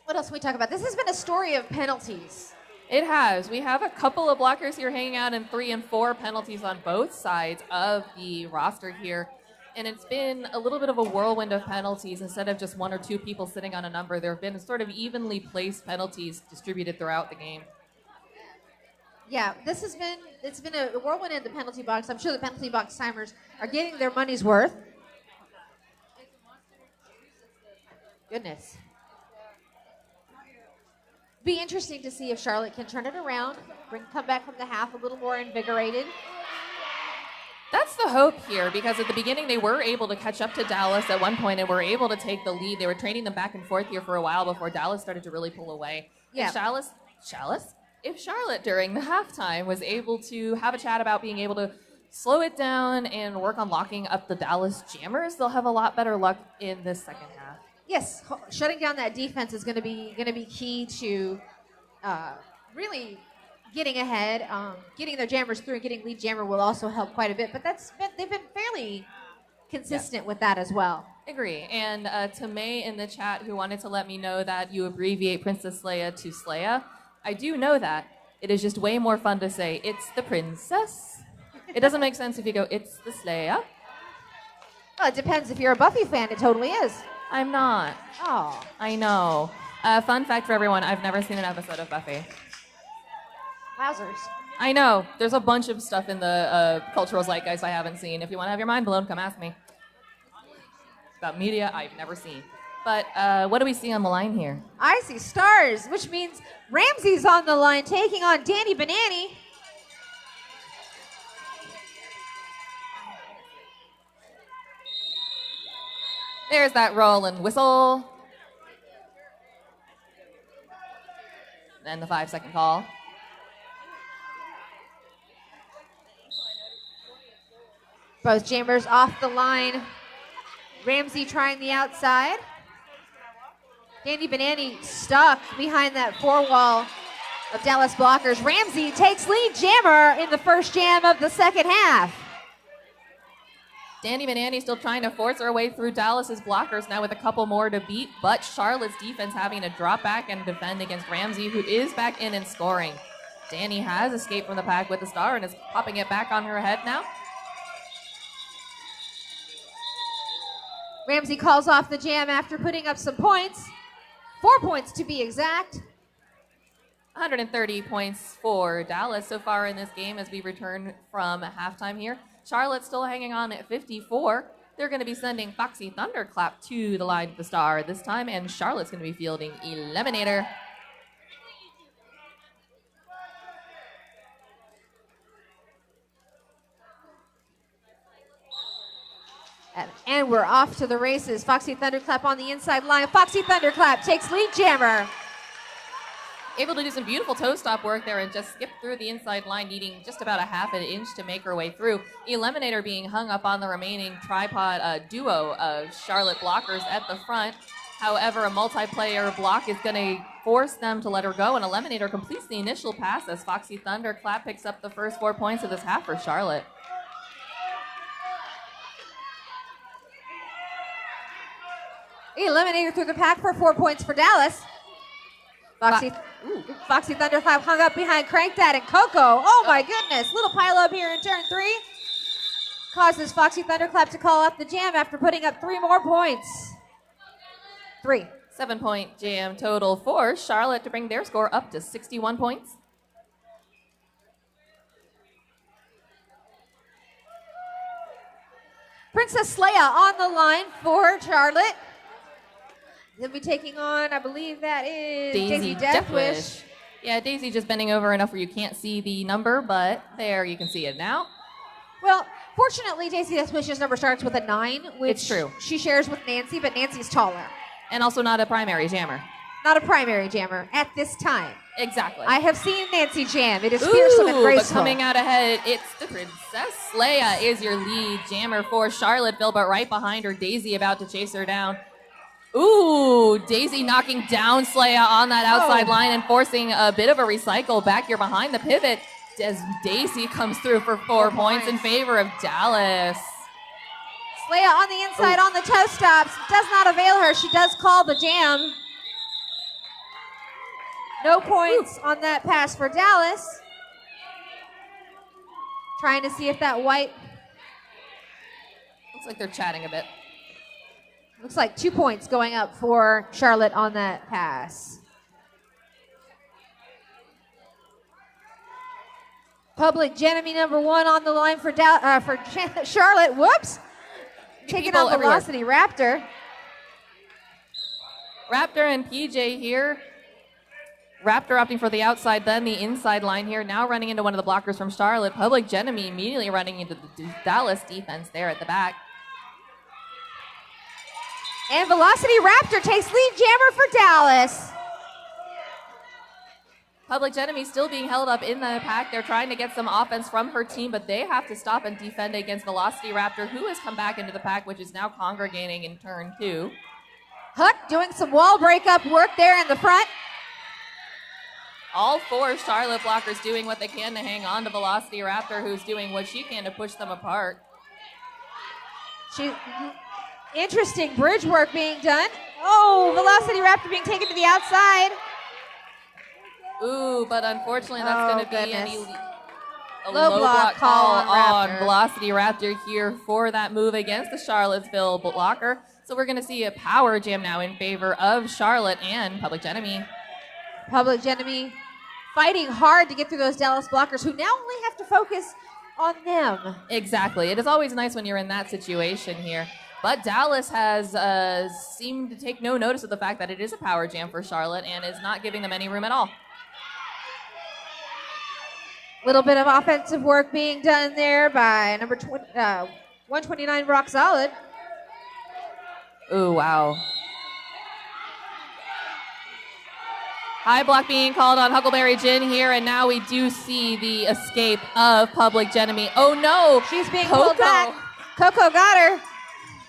What else can we talk about? This has been a story of penalties. It has. We have a couple of blockers here hanging out in 3 and 4 penalties on both sides of the roster here. And it's been a little bit of a whirlwind of penalties. Instead of just 1 or 2 people sitting on a number, there have been sort of evenly placed penalties distributed throughout the game. Yeah, it's been a whirlwind in the penalty box. I'm sure the penalty box timers are getting their money's worth. Goodness. Be interesting to see if Charlotte can turn it around, come back from the half a little more invigorated. That's the hope here, because at the beginning they were able to catch up to Dallas at one point and were able to take the lead. They were trading them back and forth here for a while before Dallas started to really pull away. Yeah. And if Charlotte during the halftime was able to have a chat about being able to slow it down and work on locking up the Dallas Jammers, they'll have a lot better luck in this second half. Yes, shutting down that defense is going to be key to really getting ahead. Getting their jammers through and getting lead jammer will also help quite a bit. But they've been fairly consistent with that as well. Agree. And to May in the chat, who wanted to let me know that you abbreviate Princess Leia to Sleia, I do know that. It is just way more fun to say, it's the princess. It doesn't make sense if you go, it's the Sleia. Well, it depends. If you're a Buffy fan, it totally is. I'm not. Oh. I know. Fun fact for everyone, I've never seen an episode of Buffy. Wowzers. I know. There's a bunch of stuff in the cultural zeitgeist I haven't seen. If you want to have your mind blown, come ask me. About media I've never seen. But what do we see on the line here? I see stars, which means Ramsey's on the line taking on Danny Banani. There's that roll and whistle. Then the 5-second call. Both jammers off the line. Ramsey trying the outside. Danny Banani stuck behind that four wall of Dallas blockers. Ramsey takes lead jammer in the first jam of the second half. Danny Banani still trying to force her way through Dallas's blockers now with a couple more to beat, but Charlotte's defense having to drop back and defend against Ramsey, who is back in and scoring. Danny has escaped from the pack with the star and is popping it back on her head now. Ramsey calls off the jam after putting up some points. 4 points to be exact. 130 points for Dallas so far in this game as we return from halftime here. Charlotte still hanging on at 54. They're going to be sending Foxy Thunderclap to the line of the star this time, and Charlotte's going to be fielding Eliminator. And we're off to the races. Foxy Thunderclap on the inside line. Foxy Thunderclap takes lead jammer. Able to do some beautiful toe stop work there and just skip through the inside line, needing just about a half an inch to make her way through. Eliminator being hung up on the remaining tripod duo of Charlotte blockers at the front. However, a multiplayer block is going to force them to let her go, and Eliminator completes the initial pass as Foxy Thunderclap picks up the first 4 points of this half for Charlotte. Eliminator through the pack for 4 points for Dallas. Foxy Thunderclap hung up behind Crank Dad and Coco. Oh my goodness, little pile up here in turn 3. Causes Foxy Thunderclap to call up the jam after putting up 3 more points. 3. 7-point jam total for Charlotte to bring their score up to 61 points. Princess Leia on the line for Charlotte. They'll be taking on, I believe that is Daisy Deathwish. Yeah, Daisy just bending over enough where you can't see the number, but there you can see it now. Well, fortunately, Daisy Deathwish's number starts with a 9, which it's true. She shares with Nancy, but Nancy's taller. And also not a primary jammer. Not a primary jammer at this time. Exactly. I have seen Nancy jam. It is fearsome and graceful. But coming out ahead, it's the Princess Leia is your lead jammer for Charlottesville, but right behind her, Daisy about to chase her down. Ooh, Daisy knocking down Sleia on that outside line and forcing a bit of a recycle back here behind the pivot as Daisy comes through for 4 points in favor of Dallas. Sleia on the inside on the toe stops. Does not avail her. She does call the jam. No points on that pass for Dallas. Trying to see if that white... Looks like they're chatting a bit. Looks like 2 points going up for Charlotte on that pass. Public Enemy number 1 on the line for Charlotte. Whoops. Taking on Velocity Raptor. Raptor and PJ here. Raptor opting for the outside, then the inside line here. Now running into one of the blockers from Charlotte. Public Enemy immediately running into the Dallas defense there at the back. And Velocity Raptor takes lead jammer for Dallas. Public Enemy still being held up in the pack. They're trying to get some offense from her team, but they have to stop and defend against Velocity Raptor, who has come back into the pack, which is now congregating in turn 2. Huck doing some wall breakup work there in the front. All 4 Charlotte blockers doing what they can to hang on to Velocity Raptor, who's doing what she can to push them apart. Interesting bridge work being done. Oh, Velocity Raptor being taken to the outside. Ooh, but unfortunately that's going to be a low block call on Velocity Raptor here for that move against the Charlottesville blocker. So we're going to see a power jam now in favor of Charlotte and Public Enemy. Public Enemy fighting hard to get through those Dallas blockers who now only have to focus on them. Exactly. It is always nice when you're in that situation here. But Dallas has seemed to take no notice of the fact that it is a power jam for Charlotte and is not giving them any room at all. Little bit of offensive work being done there by number 129 Rock Solid. Ooh, wow. High block being called on Huckleberry Gin here, and now we do see the escape of Public Enemy. Oh no! She's being pulled back. Coco got her.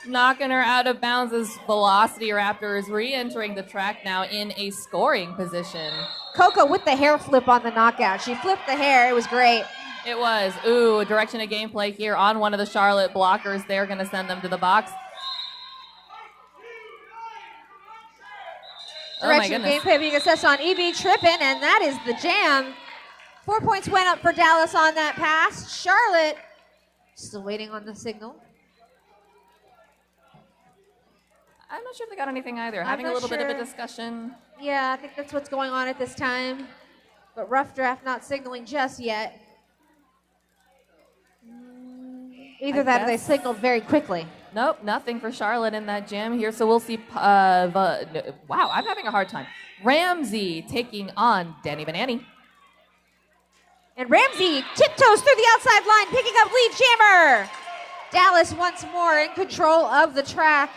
Knocking her out of bounds as Velocity Raptor is re-entering the track now in a scoring position. Coco with the hair flip on the knockout. She flipped the hair. It was great. It was. Ooh, a direction of gameplay here on one of the Charlotte blockers. They're going to send them to the box. Direction of gameplay being assessed on EB Trippin', and that is the jam. 4 points went up for Dallas on that pass. Charlotte still waiting on the signal. I'm not sure if they got anything either. Having a little bit of a discussion. Yeah, I think that's what's going on at this time. But Rough Draft not signaling just yet. Either that or they signaled very quickly. Nope, nothing for Charlotte in that jam here. So we'll see. Wow, I'm having a hard time. Ramsey taking on Danny Banani. And Ramsey tiptoes through the outside line, picking up lead jammer. Dallas once more in control of the track.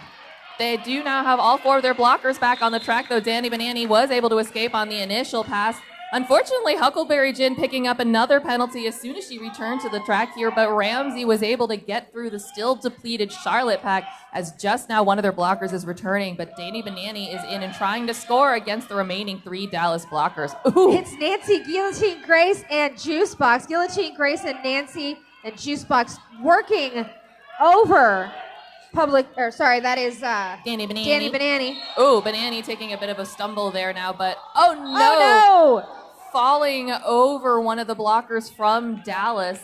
They do now have all 4 of their blockers back on the track, though Danny Banani was able to escape on the initial pass. Unfortunately, Huckleberry Gin picking up another penalty as soon as she returned to the track here, but Ramsey was able to get through the still depleted Charlotte pack as just now one of their blockers is returning, but Danny Banani is in and trying to score against the remaining 3 Dallas blockers. Ooh. It's Nancy, Guillotine Grace, and Juicebox. Guillotine Grace and Nancy and Juicebox working over that is Danny Banani. Danny Banani. Oh, Banani taking a bit of a stumble there now, but oh no! Falling over one of the blockers from Dallas.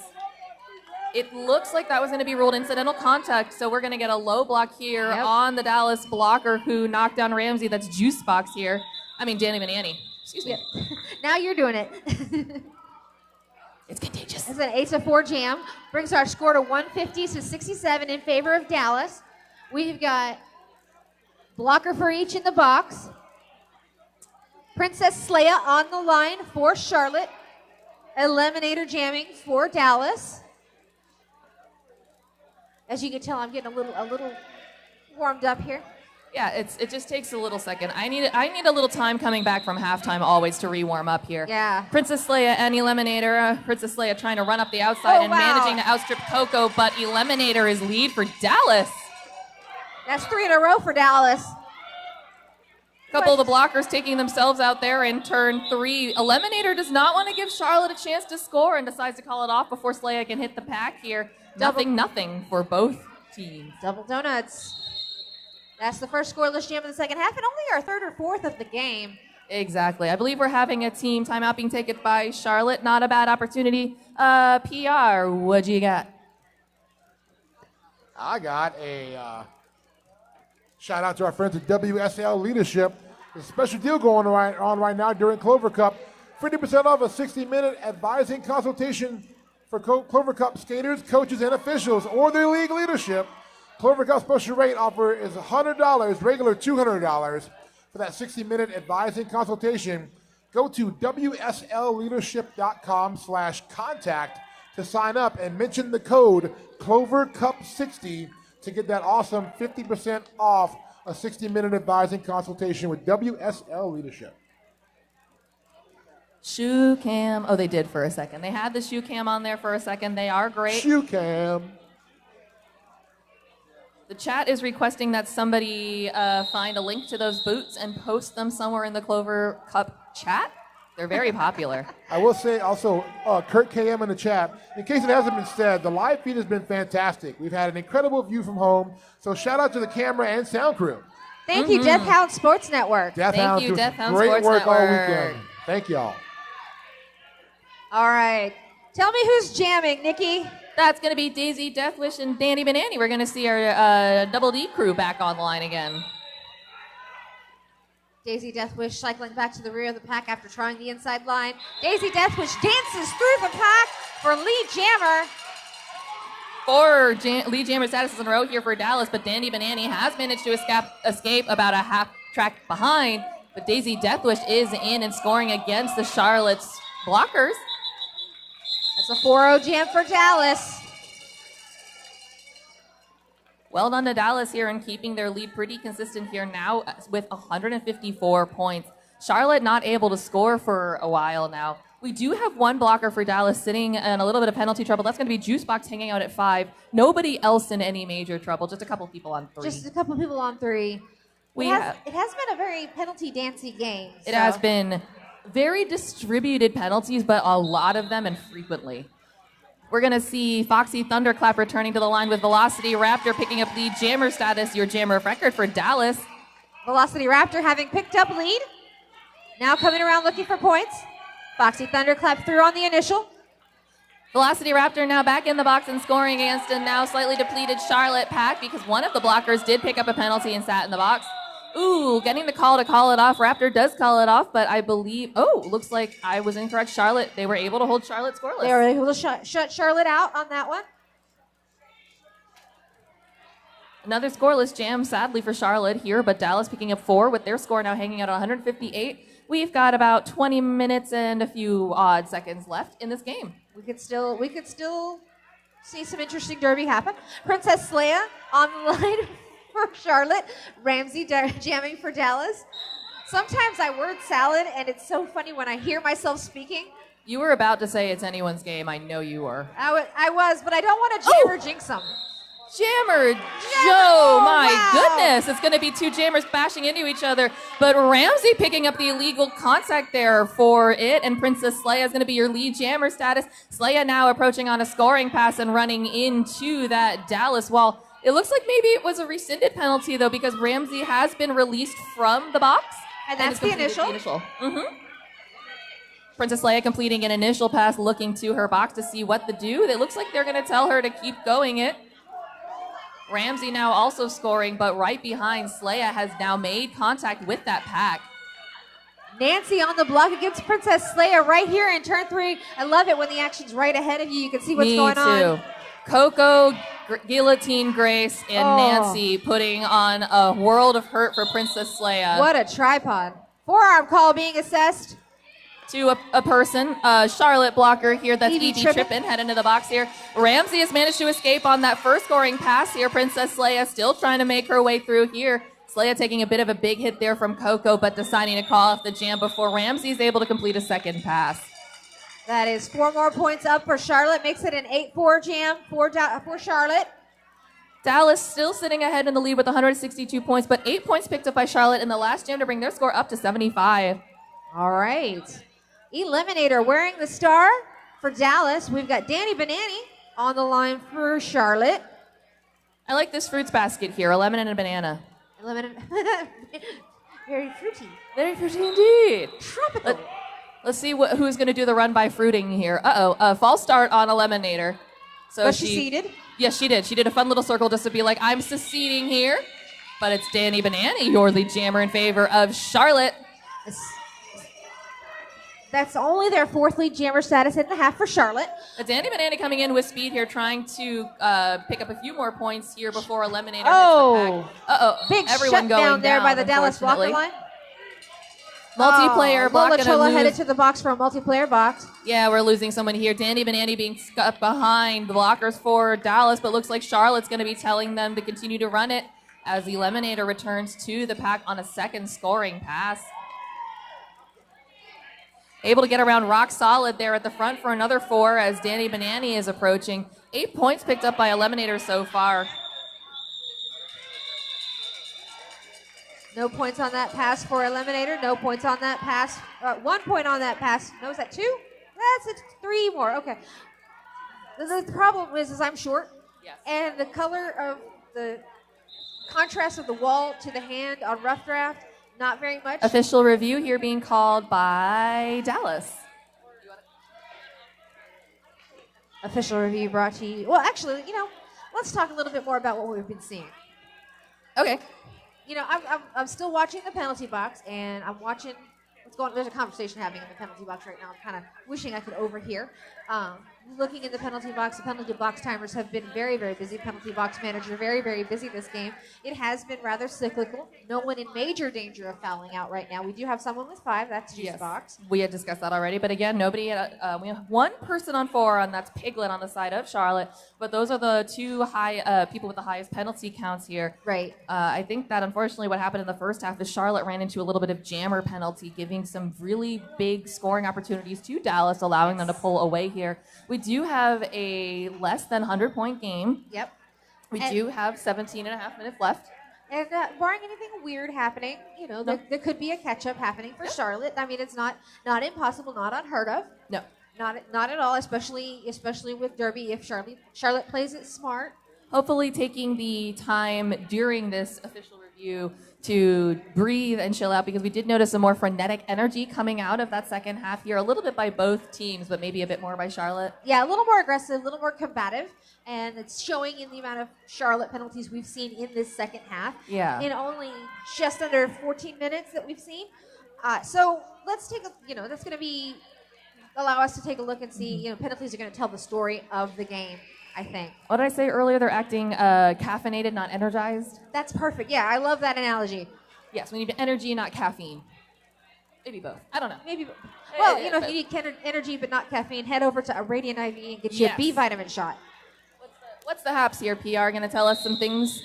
It looks like that was going to be ruled incidental contact, so we're going to get a low block here on the Dallas blocker who knocked down Ramsey. That's Juicebox here. I mean, Danny Banani. Excuse me. Yeah. Now you're doing it. It's contagious. It's an 8-4 jam. Brings our score to 150-67 in favor of Dallas. We've got blocker for each in the box. Princess Leia on the line for Charlotte. Eliminator jamming for Dallas. As you can tell, I'm getting a little warmed up here. Yeah, it just takes a little second. I need a little time coming back from halftime always to re-warm up here. Yeah. Princess Leia and Eliminator. Princess Leia trying to run up the outside managing to outstrip Coco, but Eliminator is lead for Dallas. That's 3 in a row for Dallas. Couple of the blockers taking themselves out there in turn 3. Eliminator does not want to give Charlotte a chance to score and decides to call it off before Leia can hit the pack here. Nothing for both teams. Double donuts. That's the first scoreless jam in the second half, and only our 3rd or 4th of the game. Exactly. I believe we're having a team timeout being taken by Charlotte. Not a bad opportunity. PR, what you got? I got a shout out to our friends at WSL Leadership. There's a special deal going on right now during Clover Cup. 50% off a 60-minute advising consultation For Clover Cup skaters, coaches, and officials, or their league leadership, Clover Cup special rate offer is $100, regular $200. For that 60-minute advising consultation, go to wslleadership.com/contact to sign up and mention the code CloverCup60 to get that awesome 50% off a 60-minute advising consultation with WSL Leadership. Shoe cam. Oh, they did for a second. They had the shoe cam on there for a second. They are great. Shoe cam. The chat is requesting that somebody find a link to those boots and post them somewhere in the Clover Cup chat. They're very popular. I will say also, Kurt KM in the chat, in case it hasn't been said, the live feed has been fantastic. We've had an incredible view from home, so shout out to the camera and sound crew. Thank you, Death Hound Sports Network. Death Thank Hound you, doing Death Hound great Sports work all Network. weekend. Thank y'all. All right. Tell me who's jamming, Nikki. That's going to be Daisy Deathwish and Danny Banani. We're going to see our Double D crew back online again. Daisy Deathwish cycling back to the rear of the pack after trying the inside line. Daisy Deathwish dances through the pack for lead jammer. 4 lead jammer statuses in a row here for Dallas, but Danny Banani has managed to escape about a half track behind. But Daisy Deathwish is in and scoring against the Charlotte's blockers. That's a 4-0 jam for Dallas. Well done to Dallas here in keeping their lead pretty consistent here now with 154 points. Charlotte not able to score for a while now. We do have one blocker for Dallas sitting in a little bit of penalty trouble. That's going to be Juicebox hanging out at 5. Nobody else in any major trouble. Just a couple people on 3. Just a couple people on 3. It has been a very penalty dancy game. It has been very distributed penalties, but a lot of them and frequently. We're going to see Foxy Thunderclap returning to the line with Velocity Raptor picking up lead jammer status, your jammer of record for Dallas. Velocity Raptor having picked up lead. Now coming around looking for points. Foxy Thunderclap through on the initial. Velocity Raptor now back in the box and scoring against a now slightly depleted Charlotte pack because one of the blockers did pick up a penalty and sat in the box. Ooh, getting the call to call it off. Raptor does call it off, but I believe, looks like I was incorrect. Charlotte, they were able to hold Charlotte scoreless. They were able to shut Charlotte out on that one. Another scoreless jam, sadly, for Charlotte here, but Dallas picking up 4 with their score now hanging out at 158. We've got about 20 minutes and a few odd seconds left in this game. We could still see some interesting derby happen. Princess Leia on the line for Charlotte. Ramsey jamming for Dallas. Sometimes I word salad, and it's so funny when I hear myself speaking. You were about to say it's anyone's game. I know you were. I was, but I don't want to jam or jinx them. Jammer Joe, my goodness. It's going to be 2 jammers bashing into each other. But Ramsey picking up the illegal contact there for it. And Princess Leia is going to be your lead jammer status. Leia now approaching on a scoring pass and running into that Dallas wall. It looks like maybe it was a rescinded penalty, though, because Ramsey has been released from the box. And that's the initial. Mm-hmm. Princess Leia completing an initial pass, looking to her box to see what to do. It looks like they're going to tell her to keep going it. Ramsey now also scoring, but right behind, Sleia has now made contact with that pack. Nancy on the block against Princess Leia right here in turn 3. I love it when the action's right ahead of you. You can see what's going on. Me too. Coco, Guillotine Grace, and Nancy putting on a world of hurt for Princess Leia. What a tripod. Forearm call being assessed. To a person, Charlotte blocker here, that's Evie Evie Trippin, head into the box here. Ramsey has managed to escape on that first scoring pass here. Princess Leia still trying to make her way through here. Leia taking a bit of a big hit there from Coco, but deciding to call off the jam before Ramsey is able to complete a second pass. That is 4 more points up for Charlotte. Makes it an 8-4 jam for Charlotte. Dallas still sitting ahead in the lead with 162 points, but 8 points picked up by Charlotte in the last jam to bring their score up to 75. All right. Eliminator wearing the star for Dallas. We've got Danny Banani on the line for Charlotte. I like this fruits basket here, a lemon and a banana. Very fruity. Very fruity indeed. Tropical. Let's see who's going to do the run by fruiting here. False start on Eliminator. So Was she seated? Yes, she did. She did a fun little circle just to be like, I'm seceding here. But it's Danny Banani, your lead jammer in favor of Charlotte. That's only their 4th lead jammer status in the half for Charlotte. Danny Banana coming in with speed here, trying to pick up a few more points here before Eliminator hits the pack. Uh-oh. Big Everyone shutdown going there down, by the Dallas blocker line. Multiplayer block Lola gonna Chola lose. headed to the box for a multiplayer box. Yeah, we're losing someone here. Danny Banana being stuck behind the blockers for Dallas, but looks like Charlotte's going to be telling them to continue to run it as the Eliminator returns to the pack on a second scoring pass. Able to get around rock solid there at the front for another 4 as Danny Banani is approaching. 8 points picked up by Eliminator so far. No points on that pass for Eliminator. No points on that pass. 1 point on that pass. No, is that 2? That's 3 more. Okay. The problem is I'm short. Yes. And the color of the contrast of the wall to the hand on rough draft, not very much. Official review here being called by Dallas. Official review brought to you. Well, actually, let's talk a little bit more about what we've been seeing. Okay. I'm still watching the penalty box, and I'm watching what's going on. There's a conversation happening in the penalty box right now. I'm kind of wishing I could overhear. Looking in the penalty box timers have been very, very busy. Penalty box manager, very, very busy this game. It has been rather cyclical. No one in major danger of fouling out right now. We do have someone with 5. That's Juice Box. We had discussed that already, but again, nobody. We have 1 person on 4, and that's Piglet on the side of Charlotte. But those are the 2 high people with the highest penalty counts here. Right. I think that unfortunately what happened in the first half is Charlotte ran into a little bit of jammer penalty, giving some really big scoring opportunities to Dallas, allowing them to pull away here. We do have a less than 100-point game. Yep. We do have 17 and a half minutes left. And barring anything weird happening, there could be a catch-up happening for Charlotte. I mean, it's not impossible, not unheard of. No. Not at all, especially with Derby if Charlotte plays it smart. Hopefully taking the time during this official review to breathe and chill out, because we did notice a more frenetic energy coming out of that second half here, a little bit by both teams, but maybe a bit more by Charlotte. Yeah, a little more aggressive, a little more combative, and it's showing in the amount of Charlotte penalties we've seen in this second half. Yeah. In only just under 14 minutes that we've seen. So let's take that's going to allow us to take a look and see, penalties are going to tell the story of the game, I think. What did I say earlier? They're acting caffeinated, not energized. That's perfect. Yeah, I love that analogy. Yes, we need energy, not caffeine. Maybe both. I don't know. Maybe. Well, if you need energy but not caffeine, head over to a Radiant IV and get you a B vitamin shot. What's the haps here, PR? Going to tell us some things?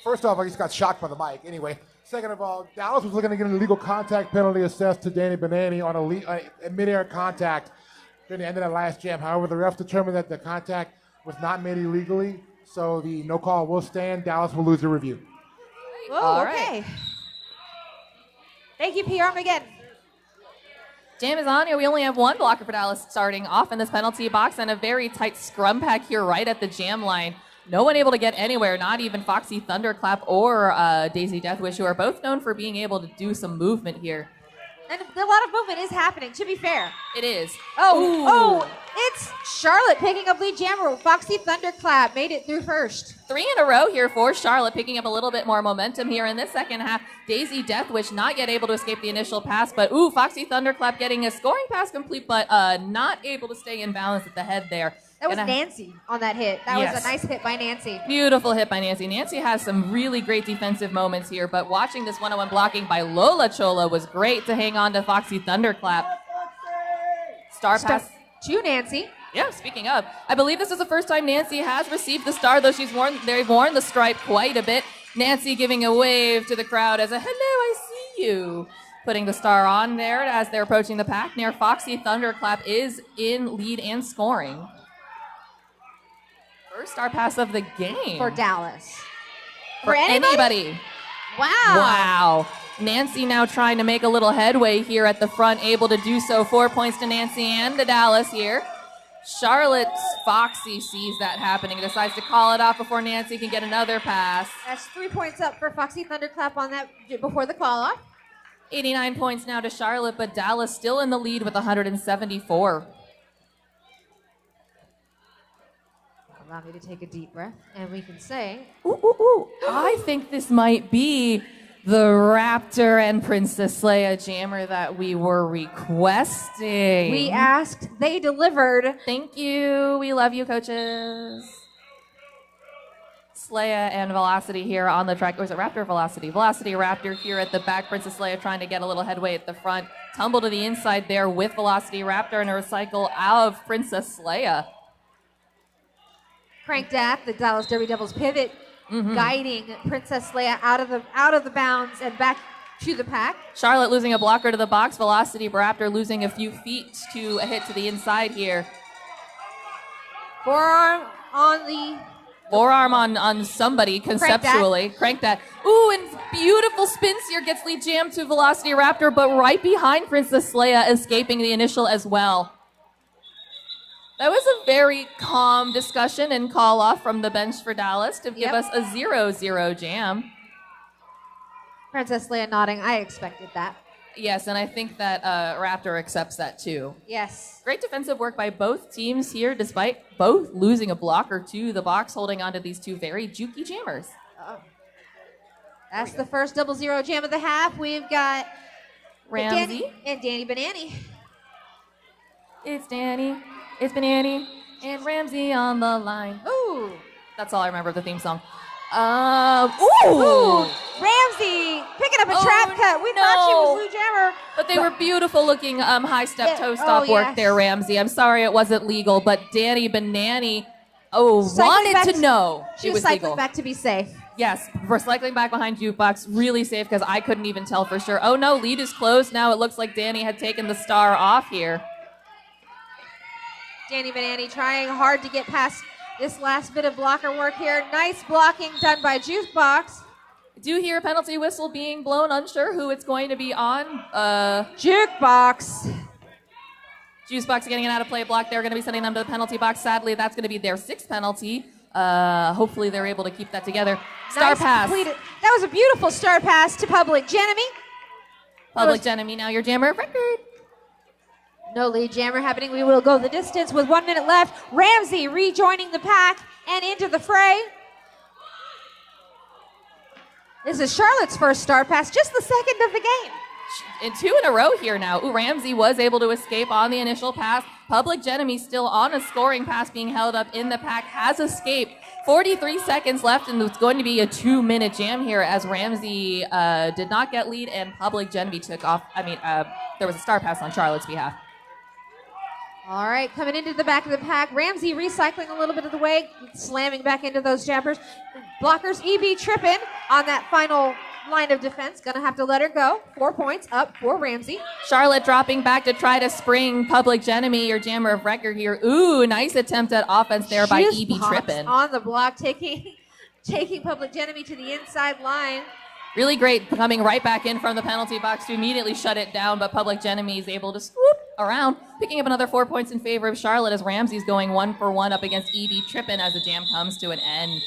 First off, I just got shocked by the mic. Anyway, second of all, Dallas was looking to get an illegal contact penalty assessed to Danny Banani on a mid-air contact during the end of that last jam. However, the refs determined that the contact was not made illegally, so the no call will stand. Dallas will lose the review. Whoa, okay. Right. Thank you, PR Armageddon. Jam is on here. We only have 1 blocker for Dallas starting off in this penalty box, and a very tight scrum pack here right at the jam line. No one able to get anywhere, not even Foxy Thunderclap or Daisy Deathwish, who are both known for being able to do some movement here. And a lot of movement is happening, to be fair. It is. Oh, it's Charlotte picking up lead jammer. Foxy Thunderclap made it through first. 3 in a row here for Charlotte, picking up a little bit more momentum here in this second half. Daisy Deathwish not yet able to escape the initial pass, but Foxy Thunderclap getting a scoring pass complete, but not able to stay in balance at the head there. That was Nancy on that hit. That was a nice hit by Nancy. Beautiful hit by Nancy. Nancy has some really great defensive moments here, but watching this one-on-one blocking by Lola Chola was great to hang on to Foxy Thunderclap. Star pass to Nancy. Yeah, speaking of, I believe this is the first time Nancy has received the star, though they've worn the stripe quite a bit. Nancy giving a wave to the crowd as a hello, I see you. Putting the star on there as they're approaching the pack. Near Foxy Thunderclap is in lead and scoring. First star pass of the game. For Dallas. For anybody. Wow. Nancy now trying to make a little headway here at the front, able to do so. 4 points to Nancy and to Dallas here. Charlotte's Foxy sees that happening, decides to call it off before Nancy can get another pass. That's 3 points up for Foxy Thunderclap on that before the call off. 89 points now to Charlotte, but Dallas still in the lead with 174. Allow me to take a deep breath, and we can say, I think this might be the Raptor and Princess Leia jammer that we were requesting. We asked, they delivered. Thank you. We love you, coaches. Leia and Velocity here on the track. Or is it Raptor or Velocity? Velocity Raptor here at the back. Princess Leia trying to get a little headway at the front. Tumble to the inside there with Velocity Raptor and a recycle out of Princess Leia. Cranked at the Dallas Derby Devils pivot, guiding Princess Leia out of the bounds and back to the pack. Charlotte losing a blocker to the box. Velocity Raptor losing a few feet to a hit to the inside here. Forearm on somebody conceptually. Crank that. Ooh, and beautiful spin sear gets lead jam to Velocity Raptor, but right behind Princess Leia, escaping the initial as well. That was a very calm discussion and call off from the bench for Dallas to give us a 0-0 jam. Princess Leia nodding. I expected that. Yes, and I think that Raptor accepts that too. Yes. Great defensive work by both teams here, despite both losing a blocker to the box, holding on to these two very jukey jammers. That's the first 0-0 jam of the half. We've got Ramsey and Danny Banani. It's Danny, it's Banani, and Ramsey on the line. Ooh. That's all I remember of the theme song. Ooh. Ramsey picking up a trap cut. We thought she was Lou Jammer. But they were beautiful looking high step toe stop work there, Ramsey. I'm sorry it wasn't legal, but Danny Banani wanted to know she it was cycling legal. back to be safe. Yes, for cycling back behind Jukebox, really safe because I couldn't even tell for sure. Oh no, lead is closed. Now it looks like Danny had taken the star off here. Danny Banani trying hard to get past this last bit of blocker work here. Nice blocking done by Jukebox. Do hear a penalty whistle being blown, unsure who it's going to be on. Jukebox. Juicebox getting an out of play block. They're going to be sending them to the penalty box. Sadly, that's going to be their sixth penalty. Hopefully they're able to keep that together. Star pass. Completed. That was a beautiful star pass to Public Genemy. Public Genemy, now your jammer of record. No lead jammer happening. We will go the distance with 1 minute left. Ramsey rejoining the pack and into the fray. This is Charlotte's first star pass, just the second of the game. And two in a row here now. Ooh, Ramsey was able to escape on the initial pass. Public Genemy still on a scoring pass being held up in the pack, has escaped. 43 seconds left, and it's going to be a 2-minute jam here as Ramsey did not get lead and Public Genemy took off. There was a star pass on Charlotte's behalf. All right, coming into the back of the pack. Ramsey recycling a little bit of the way, slamming back into those jabbers. Blockers, EB tripping on that final line of defense. Gonna have to let her go. 4 points up for Ramsey. Charlotte dropping back to try to spring Public Genemy, your jammer of record here. Ooh, nice attempt at offense there by EB tripping. On the block, taking Public Genemy to the inside line. Really great coming right back in from the penalty box to immediately shut it down, but Public Genemy is able to swoop around, picking up another 4 points in favor of Charlotte as Ramsey's going 1-for-1 up against EB tripping as the jam comes to an end.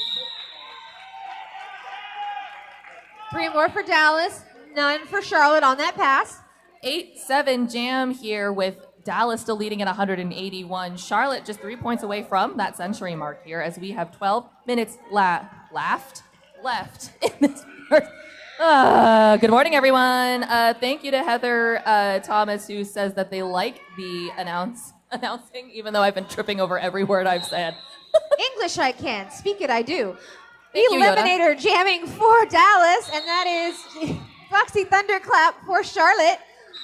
3 more for Dallas, none for Charlotte on that pass. 8-7 jam here with Dallas still leading at 181. Charlotte just 3 points away from that century mark here as we have 12 minutes left in this first. Good morning, everyone. Thank you to Heather Thomas, who says that they like the announcing, even though I've been tripping over every word I've said. English I can, speak it I do. Thank you, Yoda. Eliminator jamming for Dallas, and that is Foxy Thunderclap for Charlotte.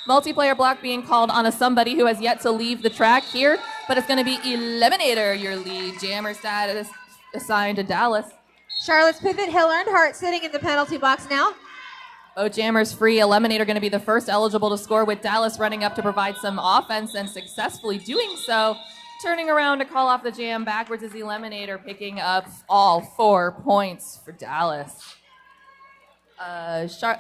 Multiplayer block being called on a somebody who has yet to leave the track here, but it's going to be Eliminator, your lead jammer status assigned to Dallas. Charlotte's pivot, Hill Earnhardt sitting in the penalty box now. Both jammers free. Eliminator going to be the first eligible to score with Dallas running up to provide some offense and successfully doing so. Turning around to call off the jam backwards is Eliminator picking up all 4 points for Dallas.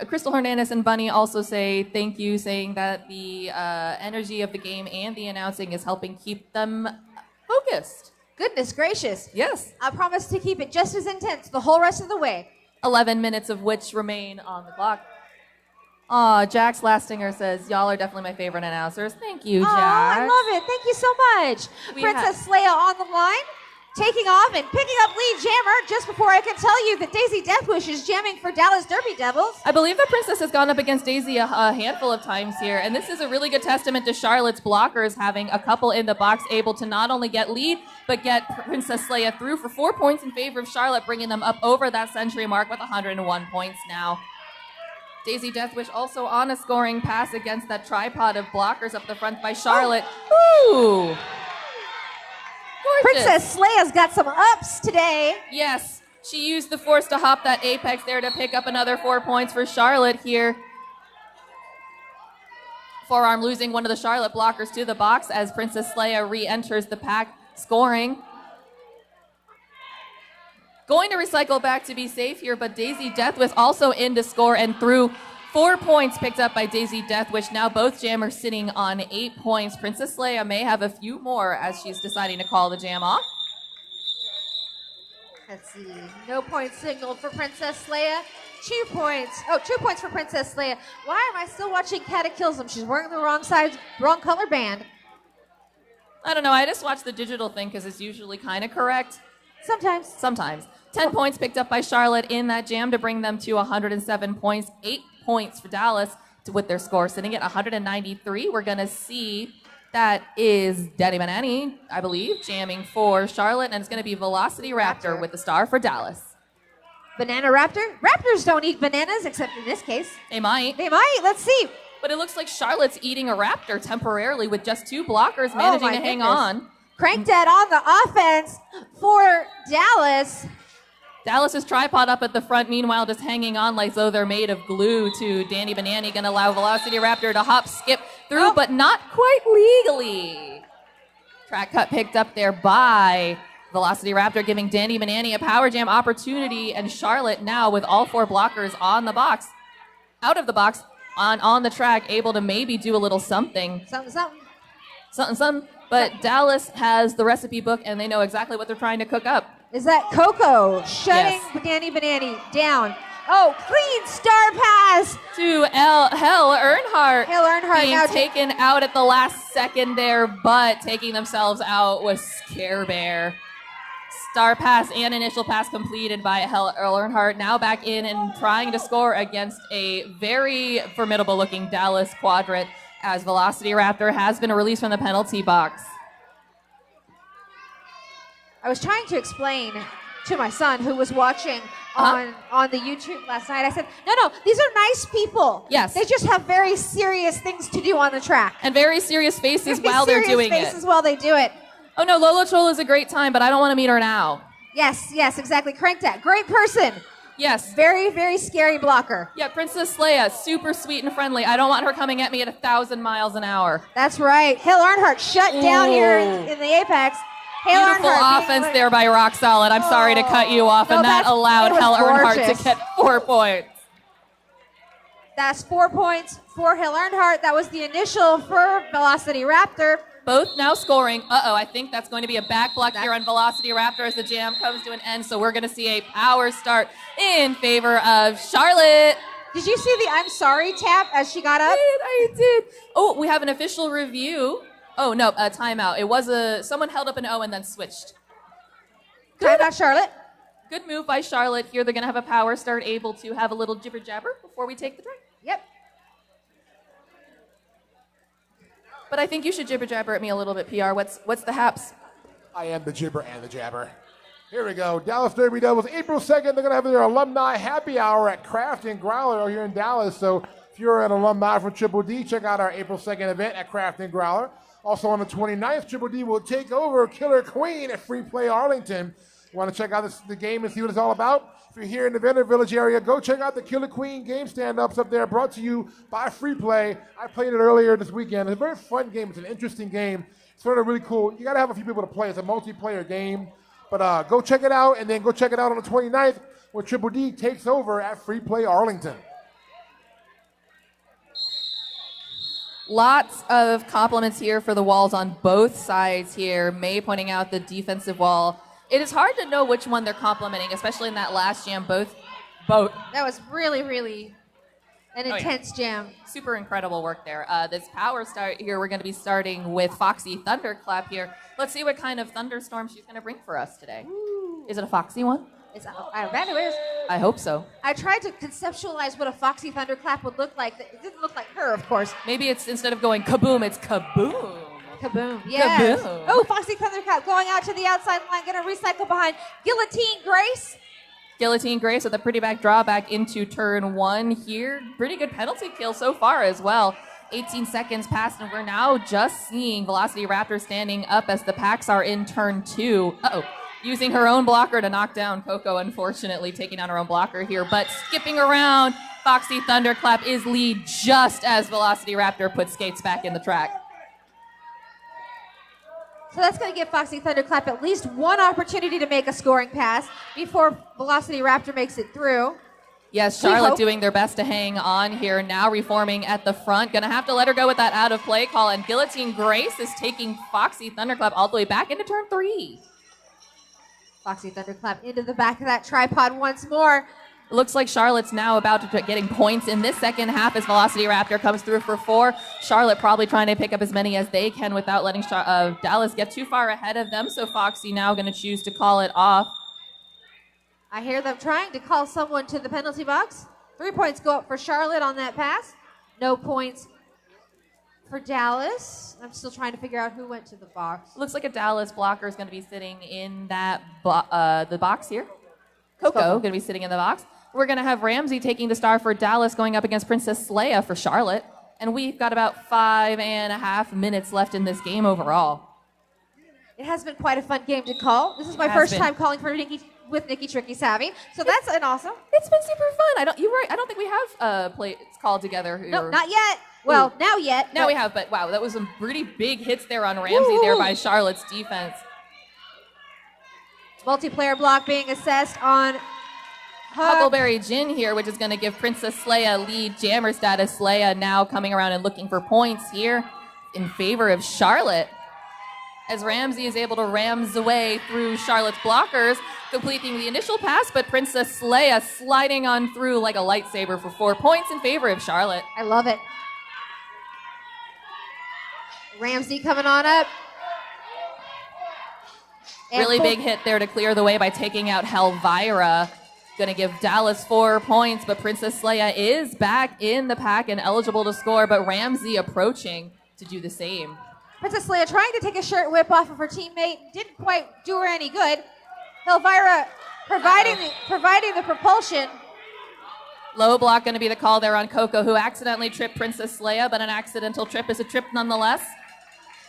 Crystal Hernandez and Bunny also say thank you, saying that the energy of the game and the announcing is helping keep them focused. Goodness gracious. Yes. I promise to keep it just as intense the whole rest of the way. 11 minutes of which remain on the clock. Aw, Jax Lastinger says, y'all are definitely my favorite announcers. Thank you, Jax. I love it. Thank you so much. Princess Leia on the line. taking off and picking up lead jammer just before I can tell you that Daisy Deathwish is jamming for Dallas Derby Devils. I believe the Princess has gone up against Daisy a handful of times here, and this is a really good testament to Charlotte's blockers having a couple in the box able to not only get lead, but get Princess Leia through for 4 points in favor of Charlotte, bringing them up over that century mark with 101 points now. Daisy Deathwish also on a scoring pass against that tripod of blockers up the front by Charlotte. Ooh! Gorgeous. Princess Leia's got some ups today. Yes, she used the force to hop that apex there to pick up another 4 points for Charlotte here. Forearm losing one of the Charlotte blockers to the box as Princess Leia re-enters the pack, scoring. Going to recycle back to be safe here, but Daisy Deathwish also in to score and through 4 points picked up by Daisy Deathwish. Now both jammers sitting on 8 points. Princess Leia may have a few more as she's deciding to call the jam off. Let's see. No point signal for Princess Leia. 2 points. Oh, 2 points for Princess Leia. Why am I still watching Cataclysm? She's wearing the wrong color band. I don't know. I just watch the digital thing because it's usually kind of correct. Sometimes. 10 points picked up by Charlotte in that jam to bring them to 107 points. 8 points for Dallas with their score sitting at 193. We're going to see that is Daddy Banani, I believe, jamming for Charlotte, and it's going to be Velocity Raptor with the star for Dallas. Banana Raptor? Raptors don't eat bananas, except in this case. They might. Let's see. But it looks like Charlotte's eating a Raptor temporarily with just 2 blockers managing to hang on. Crank Dad on the offense for Dallas. Dallas's tripod up at the front, meanwhile, just hanging on like though they're made of glue to Danny Banani. Going to allow Velocity Raptor to hop, skip through, but not quite legally. Track cut picked up there by Velocity Raptor, giving Danny Banani a power jam opportunity, and Charlotte now with all 4 blockers on the box, out of the box, on the track, able to maybe do a little something. Something. But Dallas has the recipe book, and they know exactly what they're trying to cook up. Is that Coco shutting Yes. Danny Banani down? Oh, clean star pass To Hell Earnhardt. Hell Earnhardt being now taken out at the last second there, but taking themselves out was Scare Bear. Star pass and initial pass completed by Hell Earnhardt. Now back in and trying to score against a very formidable looking Dallas quadrant as Velocity Raptor has been released from the penalty box. I was trying to explain to my son who was watching on the YouTube last night. I said, no, these are nice people. Yes. They just have very serious things to do on the track. And very serious faces while they're doing it. While they do it. Oh no, Lola Troll is a great time, but I don't want to meet her now. Yes, exactly. Crank that. Great person. Yes. Very, very scary blocker. Yeah, Princess Leia, super sweet and friendly. I don't want her coming at me at 1,000 miles an hour. That's right. Hale Earnhardt shut down here in the apex. Hale Beautiful Earnhardt offense there by Rock Solid. I'm sorry to cut you off, and that allowed Hale Earnhardt to get 4 points. That's 4 points for Hale Earnhardt. That was the initial for Velocity Raptor. Both now scoring. I think that's going to be a back block here on Velocity Raptor as the jam comes to an end. So we're going to see a power start in favor of Charlotte. Did you see the I'm sorry tap as she got up? I did. Oh, we have an official review. Oh, no, a timeout. It was someone held up an O and then switched. Timeout, Charlotte. Good move by Charlotte here. They're going to have a power start, able to have a little jibber jabber before we take the track. Yep. But I think you should jibber jabber at me a little bit, PR. What's the haps? I am the jibber and the jabber. Here we go. Dallas Derby Devils, April 2nd. They're going to have their alumni happy hour at Craft and Growler here in Dallas. So if you're an alumni from Triple D, check out our April 2nd event at Craft and Growler. Also on the 29th, Triple D will take over Killer Queen at Free Play Arlington. You want to check out the game and see what it's all about? If you're here in the Vendor Village area, go check out the Killer Queen game stand-ups up there, brought to you by Free Play. I played it earlier this weekend. It's a very fun game. It's an interesting game. It's sort of really cool. You got to have a few people to play. It's a multiplayer game. But go check it out, and then go check it out on the 29th when Triple D takes over at Free Play Arlington. Lots of compliments here for the walls on both sides here. May pointing out the defensive wall. It is hard to know which one they're complimenting, especially in that last jam. Both. That was really, really An intense jam. Super incredible work there. This power start here, we're going to be starting with Foxy Thunderclap here. Let's see what kind of thunderstorm she's going to bring for us today. Ooh. Is it a Foxy one? I bet it is. I hope so. I tried to conceptualize what a Foxy Thunderclap would look like. It didn't look like her, of course. Maybe it's instead of going kaboom, it's kaboom. Kaboom. Yes. Kaboom. Oh, Foxy Thunderclap going out to the outside line. Going to recycle behind Guillotine Grace. Guillotine Grace with a pretty back drawback into turn 1 here. Pretty good penalty kill so far as well. 18 seconds passed, and we're now just seeing Velocity Raptor standing up as the packs are in turn 2. Using her own blocker to knock down Coco, unfortunately, taking down her own blocker here. But skipping around, Foxy Thunderclap is lead just as Velocity Raptor puts skates back in the track. So that's going to give Foxy Thunderclap at least one opportunity to make a scoring pass before Velocity Raptor makes it through. Yes, Charlotte doing their best to hang on here, now reforming at the front. Gonna have to let her go with that out of play call, and Guillotine Grace is taking Foxy Thunderclap all the way back into turn 3. Foxy Thunderclap into the back of that tripod once more. It looks like Charlotte's now about to getting points in this second half as Velocity Raptor comes through for 4. Charlotte probably trying to pick up as many as they can without letting Dallas get too far ahead of them, so Foxy now gonna choose to call it off. I hear them trying to call someone to the penalty box. 3 points go up for Charlotte on that pass. No points for Dallas. I'm still trying to figure out who went to the box. Looks like a Dallas blocker is going to be sitting in that the box here. Coco going to be sitting in the box. We're going to have Ramsey taking the star for Dallas going up against Princess Leia for Charlotte. And we've got about 5.5 minutes left in this game overall. It has been quite a fun game to call. This is my first time calling for with Nikki Tricky Savvy, so that's an awesome. It's been super fun. You're right. I don't think we have plays called together. No, not yet. Well, now yet. Now we have, but wow, that was some pretty big hits there on Ramsey there by Charlotte's defense. Multiplayer block being assessed on Huckleberry Gin here, which is going to give Princess Leia lead jammer status. Leia now coming around and looking for points here in favor of Charlotte, as Ramsey is able to rams away through Charlotte's blockers, completing the initial pass, but Princess Leia sliding on through like a lightsaber for 4 points in favor of Charlotte. I love it. Ramsey coming on up. And really big hit there to clear the way by taking out Helvira. Going to give Dallas 4 points, but Princess Leia is back in the pack and eligible to score, but Ramsey approaching to do the same. Princess Leia trying to take a shirt whip off of her teammate. Didn't quite do her any good. Helvira providing the propulsion. Low block going to be the call there on Coco, who accidentally tripped Princess Leia, but an accidental trip is a trip nonetheless.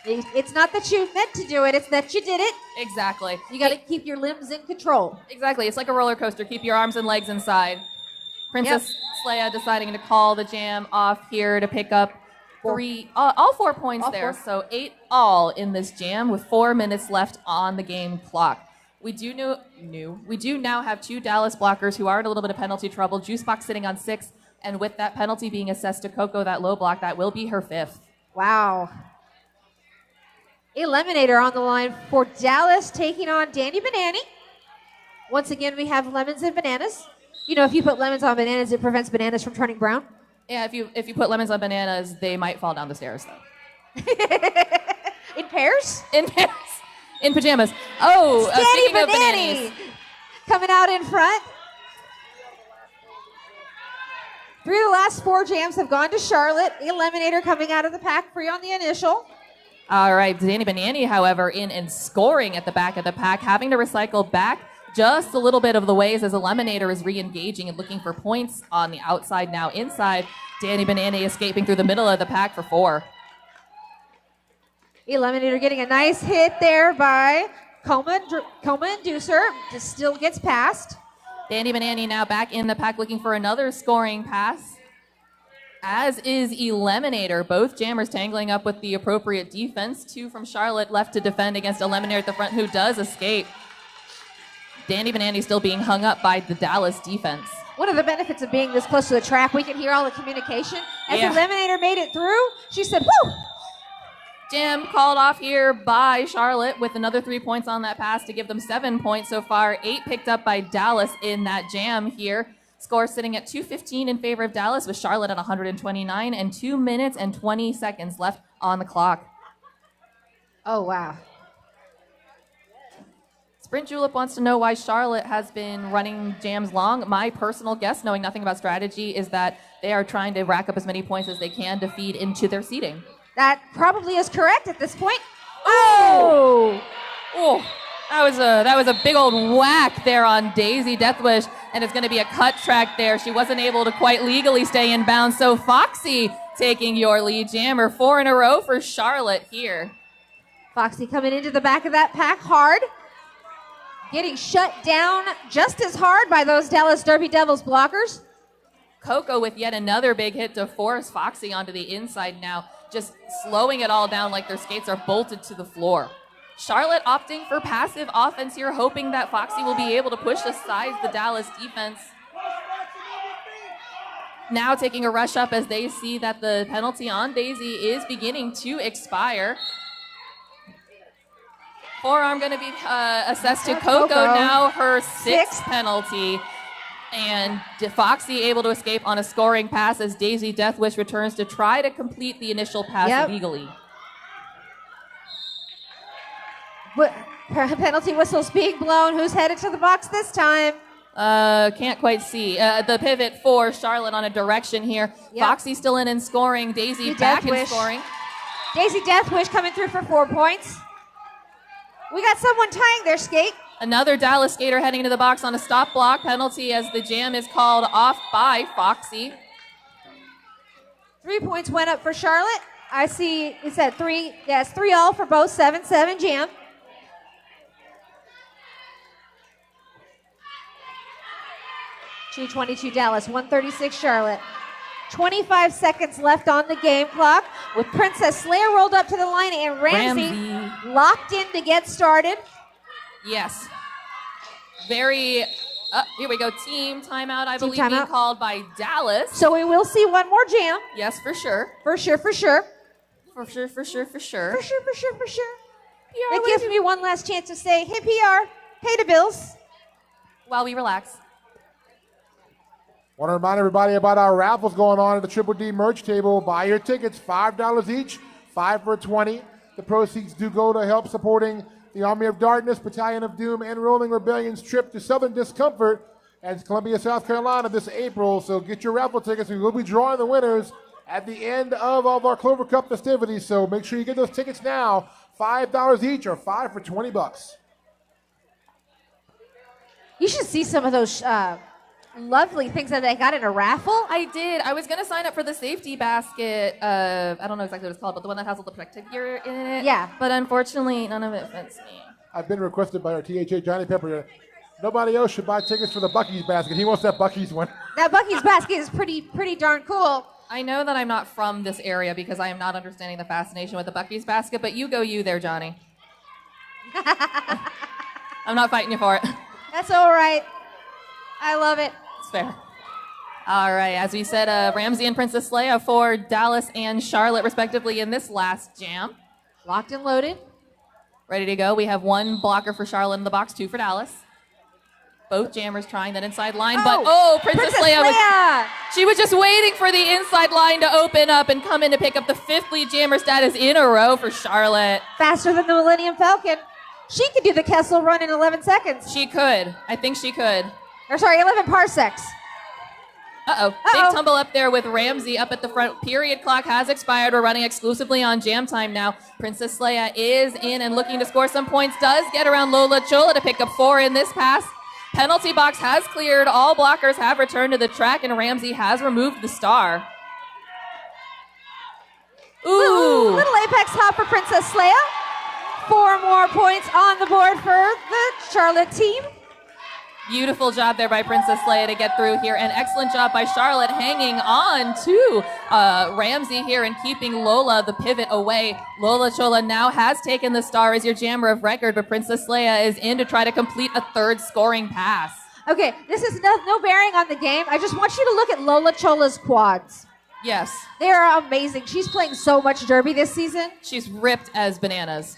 It's not that you meant to do it, it's that you did it. Exactly. You got to keep your limbs in control. Exactly. It's like a roller coaster. Keep your arms and legs inside. Princess Leia deciding to call the jam off here to pick up all 4 points all there. 4. So 8 all in this jam with 4 minutes left on the game clock. We do now have 2 Dallas blockers who are in a little bit of penalty trouble. Juicebox sitting on 6, and with that penalty being assessed to Coco, that low block, that will be her 5th. Wow. Eliminator on the line for Dallas, taking on Danny Banani. Once again, we have lemons and bananas. You know, if you put lemons on bananas, it prevents bananas from turning brown. Yeah, if you put lemons on bananas, they might fall down the stairs, though. In pairs? In pairs. In pajamas. Oh, speaking of bananas. Coming out in front. 3 of the last 4 jams have gone to Charlotte. Eliminator coming out of the pack free on the initial. All right, Danny Banani, however, in and scoring at the back of the pack, having to recycle back just a little bit of the ways as Eliminator is re-engaging and looking for points on the outside, now inside. Danny Banani escaping through the middle of the pack for 4. Eliminator getting a nice hit there by Coma Inducer. Just still gets past. Danny Banani now back in the pack looking for another scoring pass, as is Eliminator. Both jammers tangling up with the appropriate defense. 2 from Charlotte left to defend against Eliminator at the front, who does escape. Danny Banani still being hung up by the Dallas defense. One of the benefits of being this close to the track, we can hear all the communication. As Eliminator made it through, she said, woo! Jam called off here by Charlotte with another 3 points on that pass to give them 7 points so far. 8 picked up by Dallas in that jam here. Score sitting at 2:15 in favor of Dallas, with Charlotte at 129 and 2 minutes and 20 seconds left on the clock. Oh, wow. Sprint Julep wants to know why Charlotte has been running jams long. My personal guess, knowing nothing about strategy, is that they are trying to rack up as many points as they can to feed into their seeding. That probably is correct at this point. Oh! Oh, that was a big old whack there on Daisy Deathwish, and it's going to be a cut track there. She wasn't able to quite legally stay in bounds, so Foxy taking your lead jammer. 4 in a row for Charlotte here. Foxy coming into the back of that pack hard. Getting shut down just as hard by those Dallas Derby Devils blockers. Coco with yet another big hit to force Foxy onto the inside now, just slowing it all down like their skates are bolted to the floor. Charlotte opting for passive offense here, hoping that Foxy will be able to push aside the Dallas defense. Now taking a rush up as they see that the penalty on Daisy is beginning to expire. Forearm going to be assessed to Coco, now her sixth penalty. And Foxy able to escape on a scoring pass as Daisy Deathwish returns to try to complete the initial pass legally. Penalty whistle's being blown. Who's headed to the box this time? Can't quite see. The pivot for Charlotte on a direction here. Foxy still in and scoring. Daisy back in scoring. Daisy Deathwish coming through for 4 points. We got someone tying their skate. Another Dallas skater heading into the box on a stop block penalty as the jam is called off by Foxy. 3 points went up for Charlotte. I see it's at 3. Yes, 3-all for both. 7-7 jam. $222 Dallas, 136 Charlotte. 25 seconds left on the game clock with Princess Leia rolled up to the line and Ramsey locked in to get started. Yes. Here we go. Team timeout, I believe, being called by Dallas. So we will see one more jam. Yes, for sure. For sure. For sure. It gives me one last chance to say, hey, PR, pay the bills. While we relax. Want to remind everybody about our raffles going on at the Triple D merch table. Buy your tickets, $5 each, 5 for $20. The proceeds do go to help supporting the Army of Darkness, Battalion of Doom, and Rolling Rebellion's trip to Southern Discomfort at Columbia, South Carolina this April. So get your raffle tickets. We will be drawing the winners at the end of all of our Clover Cup festivities. So make sure you get those tickets now. $5 each or 5 for $20. You should see some of those lovely things that they got in a raffle. I did. I was going to sign up for the safety basket. I don't know exactly what it's called, but the one that has all the protective gear in it. Yeah. But unfortunately, none of it fits me. I've been requested by our THA, Johnny Pepper. Nobody else should buy tickets for the Buc-ee's basket. He wants that Buc-ee's one. That Buc-ee's basket is pretty darn cool. I know that I'm not from this area because I am not understanding the fascination with the Buc-ee's basket, but you go you there, Johnny. I'm not fighting you for it. That's all right. I love it. It's fair. All right, as we said, Ramsey and Princess Leia for Dallas and Charlotte, respectively, in this last jam. Locked and loaded. Ready to go. We have 1 blocker for Charlotte in the box, 2 for Dallas. Both jammers trying that inside line, but Princess Leia. She was just waiting for the inside line to open up and come in to pick up the 5th lead jammer status in a row for Charlotte. Faster than the Millennium Falcon. She could do the Kessel run in 11 seconds. She could. I think she could. 11 parsecs. Big tumble up there with Ramsey up at the front. Period clock has expired. We're running exclusively on jam time now. Princess Leia is in and looking to score some points. Does get around Lola Chola to pick up 4 in this pass. Penalty box has cleared. All blockers have returned to the track, and Ramsey has removed the star. Ooh. Little apex hop for Princess Leia. 4 more points on the board for the Charlotte team. Beautiful job there by Princess Leia to get through here. And excellent job by Charlotte hanging on to Ramsey here and keeping Lola, the pivot, away. Lola Chola now has taken the star as your jammer of record, but Princess Leia is in to try to complete a 3rd scoring pass. Okay, this is no bearing on the game. I just want you to look at Lola Chola's quads. Yes. They are amazing. She's playing so much derby this season. She's ripped as bananas.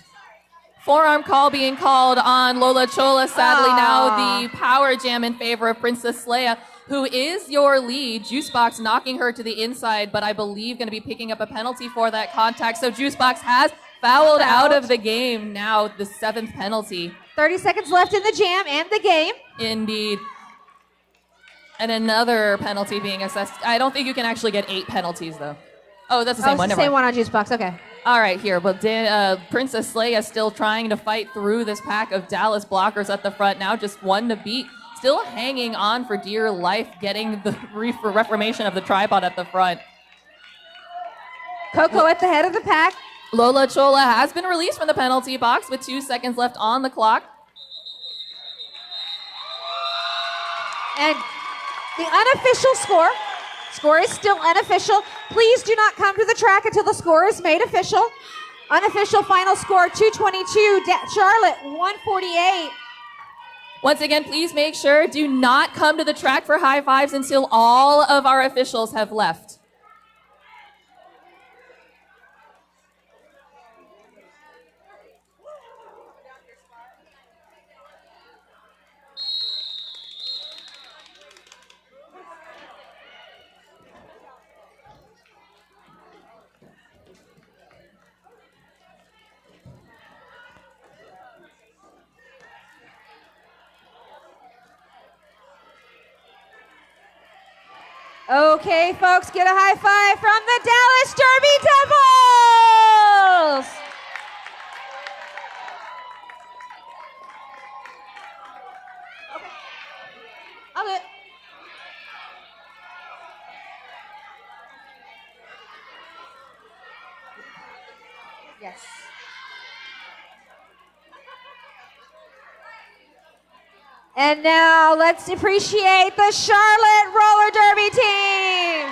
Forearm call being called on Lola Chola. Sadly, now the power jam in favor of Princess Leia. who is your lead. Juicebox knocking her to the inside, but I believe going to be picking up a penalty for that contact. So Juicebox has fouled out of the game now, the 7th penalty. 30 seconds left in the jam and the game. Indeed. And another penalty being assessed. I don't think you can actually get 8 penalties, though. Oh, that's the same one. It's the same one on Juicebox. Okay. All right, here. But Princess Leia still trying to fight through this pack of Dallas blockers at the front now. Just one to beat. Still hanging on for dear life, getting the reformation of the tripod at the front. Coco at the head of the pack. Lola Chola has been released from the penalty box with 2 seconds left on the clock. And the unofficial score is still unofficial. Please do not come to the track until the score is made official. Unofficial final score, 222, Charlotte, 148. Once again, please make sure, do not come to the track for high fives until all of our officials have left. Okay, folks, get a high five from the Dallas Derby Devils! Okay. I'll do it. Yes. And now let's appreciate the Charlotte Roller Derby team.